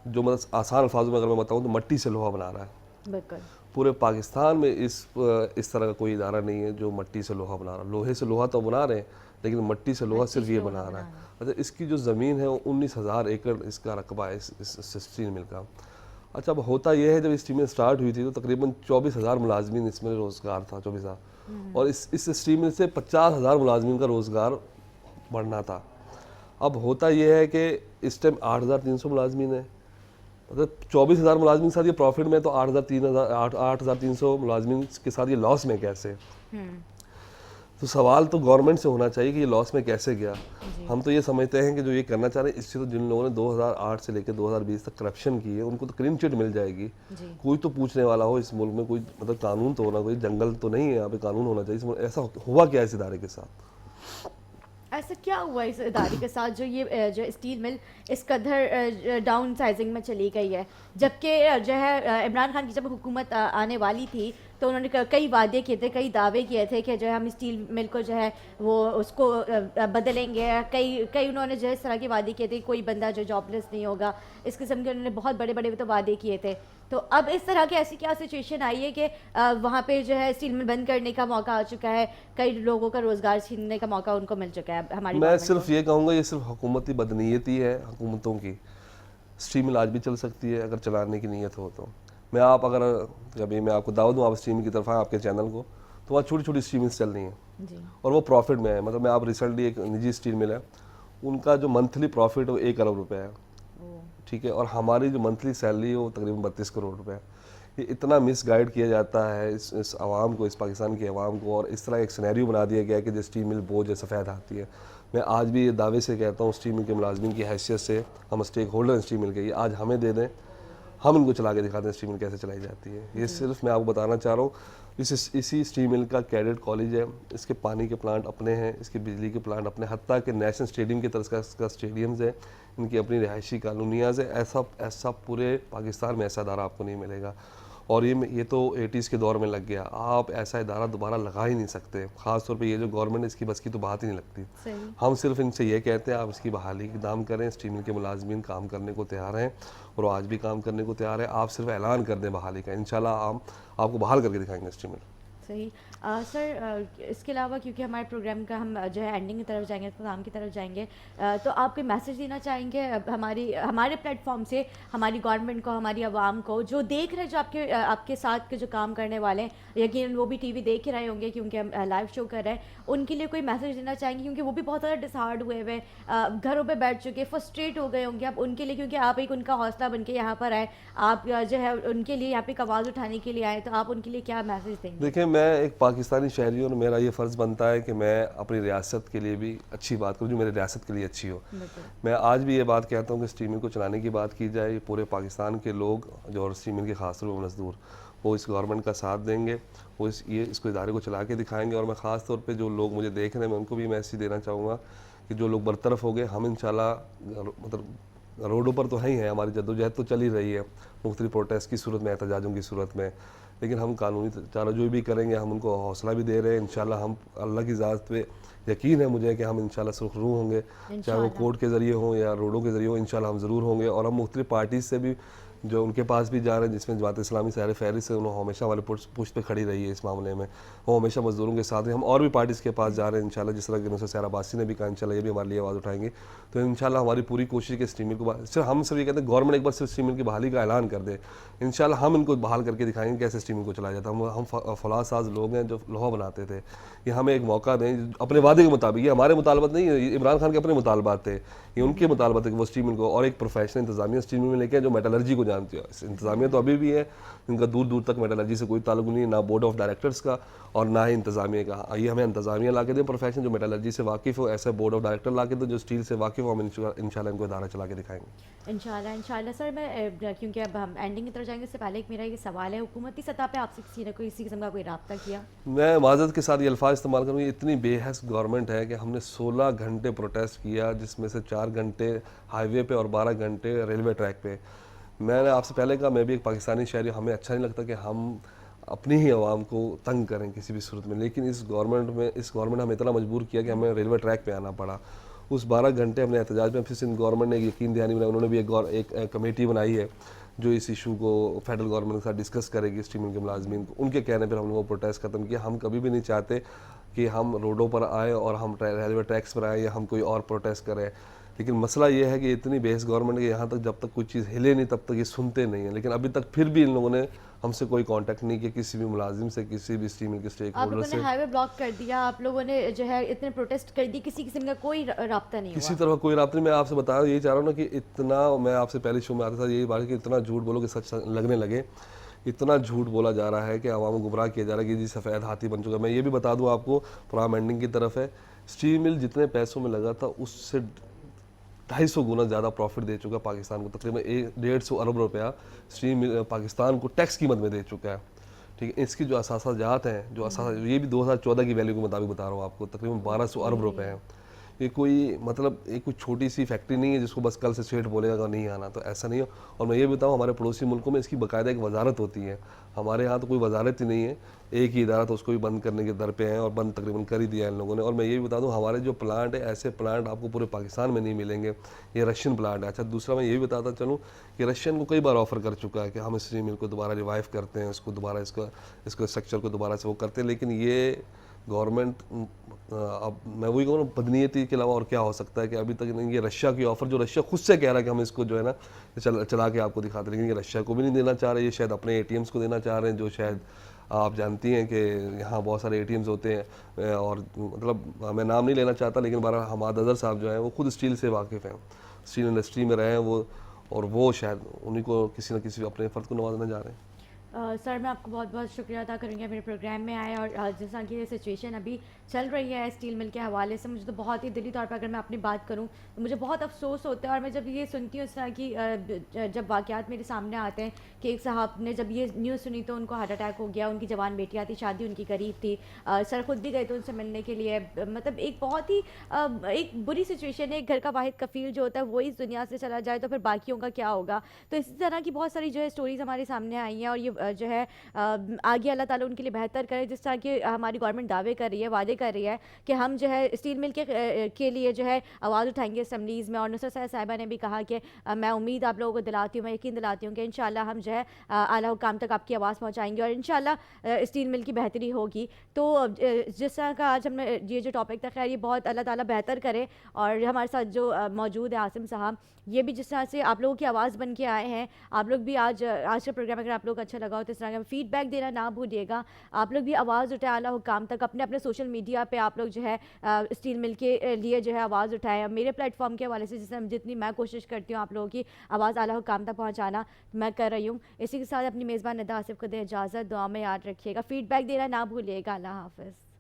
जो मतलब आसान अल्फाज में अगर मैं बताऊँ तो मट्टी से लोहा बना रहा है। बिल्कुल, पूरे पूरे पाकिस्तान में इस तरह का कोई इदारा नहीं है जो मट्टी से लोहा बना रहा है। लोहे से लोहा तो बना रहे हैं, लेकिन मट्टी से लोहा सिर्फ ये बना रहा है। अच्छा, इसकी जो ज़मीन है वो 19,000 एकड़ इसका रकबा है इस स्टील मिल का। अच्छा, अब होता यह है जब स्टील मिल स्टार्ट हुई थी तो तकरीबन 24,000 मुलाजमीन इसमें रोज़गार था, 24,000, और इस स्टील मिल से 50,000 मुलाजमीन का रोज़गार बढ़ना था। अब होता यह है कि इस टाइम 8,300 मुलाजमीन है, अगर 24,000 मुलाजमीन के साथ ये प्रॉफिट में, तो 8,300 मुलाजमीन के साथ ये लॉस में कैसे? तो सवाल तो गवर्नमेंट से होना चाहिए कि ये लॉस में कैसे गया। हम तो ये समझते हैं कि जो ये करना चाह रहे हैं, इससे तो जिन लोगों ने 2008 से लेकर 2020 तक करप्शन की है, उनको तो क्लीन चिट मिल जाएगी। कोई तो पूछने वाला हो इस मुल्क में, कोई मतलब कानून तो होना, कोई जंगल तो नहीं है यहाँ पे, कानून होना चाहिए इस मुल्क। ऐसा हुआ क्या इस इदारे के साथ? ऐसा क्या हुआ इस इदारे के साथ जो ये जो स्टील मिल इस कदर डाउन साइजिंग में चली गई है? जबकि जो है इमरान खान की जब हुकूमत आने वाली थी तो उन्होंने कई वादे किए थे, कई दावे किए थे कि जो है हम स्टील मिल को जो है वो उसको बदलेंगे। कई उन्होंने जो है इस तरह के वादे किए थे, कोई बंदा जो जॉबलेस नहीं होगा, इस किस्म के उन्होंने बहुत बड़े बड़े तो वादे किए थे। तो अब इस तरह की ऐसी क्या सिचुएशन आई है कि वहाँ पे जो है स्टील मिल बंद करने का मौका आ चुका है, कई लोगों का रोज़गार छीनने का मौका उनको मिल चुका है हमारी मैं गवर्नमेंट सिर्फ को। ये कहूँगा, ये सिर्फ हुकूमती बदनीयती है हुकूमतों की। स्टील मिल आज भी चल सकती है अगर चलाने की नीयत हो तो। अगर कभी मैं आपको दावत दूँ, आप स्टील मिल की तरफ आए आपके चैनल को, तो वहाँ छोटी छोटी स्टील मिल्स चल रही हैं जी और वो प्रॉफिट में है। मतलब मैं आप रिसेंटली एक निजी स्टील मिल है, उनका जो मंथली प्रॉफिट है वो 1 अरब रुपए है, ठीक है, और हमारी जो मंथली सैलरी है वो तकरीबन 32 करोड़ रुपए है। ये इतना मिसगाइड किया जाता है इस आवाम को, इस पाकिस्तान की आवाम को, और इस तरह एक सिनेरियो बना दिया गया है कि जो स्टील मिल बोझ है सफ़ेद आती है। मैं आज भी ये दावे से कहता हूँ, स्टील मिल के मुलाजमीन की हैसियत से, हम स्टेक होल्डर हैं स्टील मिल के, ये आज हमें दे दें, हम इनको चला के दिखाते हैं स्टील मिल कैसे चलाई जाती है। ये सिर्फ मैं आपको बताना चाह रहा हूँ, इसी स्टील मिल का कैडेट कॉलेज है, इसके पानी के प्लांट अपने हैं, इसके बिजली के प्लांट अपने, हत्ता के नेशनल स्टेडियम की तरह का स्टेडियम्स है, इनकी अपनी रिहायशी कॉलोनियाज़ है। ऐसा पूरे पाकिस्तान में ऐसा इदारा आपको नहीं मिलेगा। और ये तो 80s के दौर में लग गया, आप ऐसा इदारा दोबारा लगा ही नहीं सकते। ख़ास तौर पे ये जो गवर्नमेंट, इसकी बस की तो बात ही नहीं लगती। सही। हम सिर्फ इनसे ये कहते हैं आप इसकी बहाली की काम करें। स्टील मिल के मुलाजमीन काम करने को तैयार हैं और वो आज भी काम करने को तैयार है। आप सिर्फ ऐलान कर दें बहाली का, इंशाल्लाह हम आपको बहाल करके दिखाएंगे स्टील मिल। सही। सर इसके अलावा क्योंकि हमारे प्रोग्राम का हम जो है एंडिंग की तरफ जाएंगे, प्रोग्राम की तरफ जाएंगे, तो आप कोई मैसेज देना चाहेंगे हमारे प्लेटफॉर्म से हमारी गवर्नमेंट को, हमारी आवाम को जो देख रहे हैं, जो आपके साथ के जो काम करने वाले हैं, यकीनन वो भी टीवी देख रहे होंगे क्योंकि हम लाइव शो कर रहे हैं, उनके लिए कोई मैसेज देना चाहेंगे? क्योंकि वो भी बहुत ज़्यादा डिसहार्ड हुए हुए, घरों पर बैठ चुके, फ्रस्ट्रेट हो गए होंगे। आप उनके लिए, क्योंकि आप एक उनका हौसला बन के यहाँ पर आए, आप जो है उनके लिए यहाँ पे आवाज़ उठाने के लिए आए, तो आप उनके लिए क्या मैसेज देंगे? देखिए, मैं एक पाकिस्तानी शहरी हूँ और मेरा ये फ़र्ज़ बनता है कि मैं अपनी रियासत के लिए भी अच्छी बात करूँ, जो मेरी रियासत के लिए अच्छी हो। मैं आज भी ये बात कहता हूँ कि स्टील मिल को चलाने की बात की जाए, पूरे पाकिस्तान के लोग जो, और स्टील मिल के खास तौर पर मजदूर, वो इस गवर्नमेंट का साथ देंगे, वो इसको इदारे को चला के दिखाएंगे। और मैं ख़ास तौर पे जो लोग मुझे देख रहे हैं, मैं उनको भी मैसेज देना चाहूँगा कि जो लोग बरतरफ हो गए, हम इंशाल्लाह मतलब रोडों पर तो है ही हैं, हमारी जद्दोजहद तो चल ही रही है मुख्तलिफ प्रोटेस्ट की सूरत में, एहतजाजों की सूरत में, लेकिन हम कानूनी चाराजोई भी करेंगे, हम उनको हौसला भी दे रहे हैं। इंशाल्लाह हम अल्लाह की ज़ात पे यकीन है मुझे कि हम इंशाल्लाह सुरखरू होंगे, चाहे वो कोर्ट के ज़रिए हों या रोडों के ज़रिए हों, इंशाल्लाह हम ज़रूर होंगे। और हम मुख्तलिफ पार्टीज़ से भी जो उनके पास भी जा रहे हैं, जिसमें जमात इस्लामी सैर फहरिस्त से उन्होंने हमेशा हमारे पुष्ट पे खड़ी रही है इस मामले में, वो हमेशा मजदूरों के साथ हैं। हम और भी पार्टीज़ के पास जा रहे हैं इंशाल्लाह, जिस तरह कि नुसरत सैर अब्बासी ने भी कहा, इंशाल्लाह ये भी हमारे लिए आवाज़ उठाएंगे। तो इंशाल्लाह हमारी पूरी कोशिश है स्टील मिल को सिर्फ हम सब ये कहते हैं गवर्नमेंट एक बार सिर्फ स्टील मिल की बहाली का ऐलान कर दे, इंशाल्लाह हम इनको बहाल करके दिखाएंगे कैसे स्टील मिल को चलाया जाता है। हम फौलाद साज लोग हैं जो लोहा बनाते थे, ये हमें एक मौका दें अपने वादे के मुताबिक। ये हमारे मुतालबात नहीं है, इमरान खान के अपने मुतालबात थे, ये उनके मुतालबात है कि वो स्टील मिल को और एक प्रोफेशनल इंतजामिया स्टील मिल में लेके जो मेटलर्जी को जानती है। इंतजामिया तो अभी भी है, इनका दूर दूर तक मेटलर्जी से कोई ताल्लुक नहीं है, ना बोर्ड ऑफ डायरेक्टर्स का और ना ही इंतजामिया का। ये हमें इंतजामिया ला के दें प्रोफेशनल जो मेटलर्जी से वाकिफ़ हो, ऐसे बोर्ड ऑफ डायरेक्टर ला के दो जो स्टील से वाकिफ़ हो, हम इंशाल्लाह इनको इदारा चला के दिखाएंगे इंशाल्लाह। सर मैं क्योंकि अब हम एंडिंग की तरफ जाएंगे, उससे पहले एक मेरा ये सवाल है, हुकूमती सतह पे आपसे किसी किस्म का कोई रब्ता किया? मैं माज़रत के साथ ये अल्फाज इस्तेमाल करूँगी, इतनी बेहस गवर्नमेंट है कि हमने 16 घंटे प्रोटेस्ट किया, जिसमें से 4 घंटे हाईवे पे और 12 घंटे रेलवे ट्रैक पे। मैंने आपसे पहले कहा, मैं भी एक पाकिस्तानी शहरी, हमें अच्छा नहीं लगता कि हम अपनी ही आवाम को तंग करें किसी भी सूरत में, लेकिन इस गवर्नमेंट ने हमें इतना मजबूर किया कि हमें रेलवे ट्रैक पे आना पड़ा। उस 12 घंटे हमने एहतजाज में, फिर सिंध गवर्नमेंट ने यकीन दहानी बनाई, उन्होंने भी एक कमेटी बनाई है जो इस इशू को फेडरल गवर्नमेंट के साथ डिस्कस करेगी स्टील मिल के मुलाजमीन को। उनके कहने पर हमने वो प्रोटेस्ट ख़त्म किया। हम कभी भी नहीं चाहते कि हम रोडों पर आए और हम रेलवे ट्रैक्स पर आए या हम कोई और प्रोटेस्ट करें। लेकिन मसला ये है कि इतनी बेहस गवर्नमेंट के यहाँ तक जब तक कोई चीज़ हिले नहीं तब तक ये सुनते नहीं हैं। लेकिन अभी तक फिर भी इन लोगों ने हमसे कोई कांटेक्ट नहीं किया, किसी भी मुलाजिम से, किसी भी स्टील मिल के स्टेक आप होल्डर लोगों ने से। हाईवे ब्लॉक कर दिया, आप लोगों ने जो है इतने प्रोटेस्ट कर दी, किसी किस्म का कोई राब्ता नहीं किसी हुआ। तरह कोई राब्ता नहीं। मैं आपसे बता यही चाह रहा हूँ ना कि इतना, मैं आपसे पहले शो में आता था यही बात कि इतना झूठ बोलो कि सच लगने लगे। इतना झूठ बोला जा रहा है कि आवाम को गुमराह किया जा रहा है कि जी सफ़ेद हाथी बन चुका है। मैं ये भी बता दूं आपको, प्रोग्राम एंडिंग की तरफ है, स्टील मिल जितने पैसों में लगा था उससे 250 गुना ज़्यादा प्रॉफिट दे चुका है पाकिस्तान को। तकरीबन 150 अरब रुपया स्टील मिल पाकिस्तान को टैक्स कीमत में दे चुका है। ठीक है, इसकी जो असासाजात हैं, जो असासा, ये भी 2014 की वैल्यू के मुताबिक बता रहा हूँ आपको, तकरीबन 1200 अरब रुपए हैं। ये कोई मतलब एक कोई छोटी सी फैक्ट्री नहीं है जिसको बस कल से सेठ बोलेगा कि नहीं आना, तो ऐसा नहीं है। और मैं ये बताऊँ, हमारे पड़ोसी मुल्कों में इसकी बाकायदा एक वजारत होती है, हमारे यहाँ तो कोई वजारत ही नहीं है। एक ही इदारा तो उसको भी बंद करने के दर पे हैं और बंद तकरीबन कर ही दिया है इन लोगों ने। और मैं ये भी बता दूँ, हमारे जो प्लांट है, ऐसे प्लांट आपको पूरे पाकिस्तान में नहीं मिलेंगे, ये रशियन प्लांट है। अच्छा, दूसरा मैं ये भी बताता चलूँ कि रशियन को कई बार ऑफर कर चुका है कि हम स्टील मिल को दोबारा रिवाइव करते हैं, इसको दोबारा इसको स्ट्रक्चर को दोबारा से वो करते हैं। लेकिन ये गवर्नमेंट, अब मैं वही कहूँ ना, बदनीयती के अलावा और क्या हो सकता है कि अभी तक नहीं। ये रशिया की ऑफ़र, जो रशिया खुद से कह रहा है कि हम इसको जो है ना चला के आपको दिखाते हैं, लेकिन ये रशिया को भी नहीं देना चाह रहे, ये शायद अपने एटीएम्स को देना चाह रहे हैं, जो शायद आप जानती हैं कि यहाँ बहुत सारे एटीएम्स होते हैं। और मतलब मैं नाम नहीं लेना चाहता, लेकिन बारह हमाद अजहर साहब जो हैं वो खुद स्टील से वाकिफ़ हैं, स्टील इंडस्ट्री में रहे हैं वो, और वो शायद उन्हीं को किसी न किसी अपने फ़र्द को नवाजने जा रहे हैं। सर, मैं आपको बहुत बहुत शुक्रिया अदा करूँगी मेरे प्रोग्राम में आए, और जिस तरह की ये सिचुएशन अभी चल रही है स्टील मिल के हवाले से, मुझे तो बहुत ही दिली तौर पर अगर मैं अपनी बात करूँ तो मुझे बहुत अफसोस होता है। और मैं जब ये सुनती हूँ इस तरह की जब वाक़यात मेरे सामने आते हैं कि एक साहब ने जब ये न्यूज़ सुनी तो उनको हार्ट अटैक हो गया, उनकी जवान बेटियाँ थी, शादी उनकी करीब थी, सर ख़ुद भी गए थे उनसे मिलने के लिए। मतलब एक बहुत ही एक बुरी सिचुएशन है। एक घर का वाहिद कफ़ील जो होता है वो इस दुनिया से चला जाए तो फिर बाकियों का क्या होगा। तो इसी तरह की बहुत सारी जो है स्टोरीज़ हमारे सामने आई हैं, और ये जो है आगे अल्लाह ताला उनके लिए बेहतर करे। जिस तरह की हमारी गवर्नमेंट दावे कर रही है, वादे कर रही है कि हम जो है स्टील मिल के लिए जो है आवाज़ उठाएंगे असम्बलीज़ में। और नुसरत साहिबा ने भी कहा कि मैं उम्मीद आप लोगों को दिलाती हूँ, मैं यकीन दिलाती हूँ कि इंशाल्लाह हम जो है आला हुकाम तक आपकी आवाज़ पहुँचाएंगे और इंशाल्लाह स्टील मिल की बेहतरी होगी। तो जिस तरह का आज हमने ये जो टॉपिक था, खैर ये बहुत अल्लाह ताला बेहतर करे। और हमारे साथ जो मौजूद है आसिम साहब, ये भी जिस तरह से आप लोगों की आवाज़ बन के आए हैं, आप लोग भी आज का प्रोग्राम अगर आप लोग अच्छा लगा हो तो इस तरह का फीडबैक देना ना भूलिएगा। आप लोग भी आवाज़ उठाएं आला हुकाम तक, अपने अपने सोशल मीडिया पे आप लोग जो है स्टील मिल के लिए जो है आवाज़ उठाएं। मेरे प्लेटफॉर्म के हवाले से जितनी मैं कोशिश करती हूँ आप लोगों की आवाज़ आला हुकाम तक पहुँचाना, मैं कर रही हूँ। इसी के साथ अपनी मेज़बान निदा आसिफ को दे इजाज़त, दुआ में याद रखिएगा, फीडबैक देना ना भूलिएगा। अल्लाह हाफ़िज़।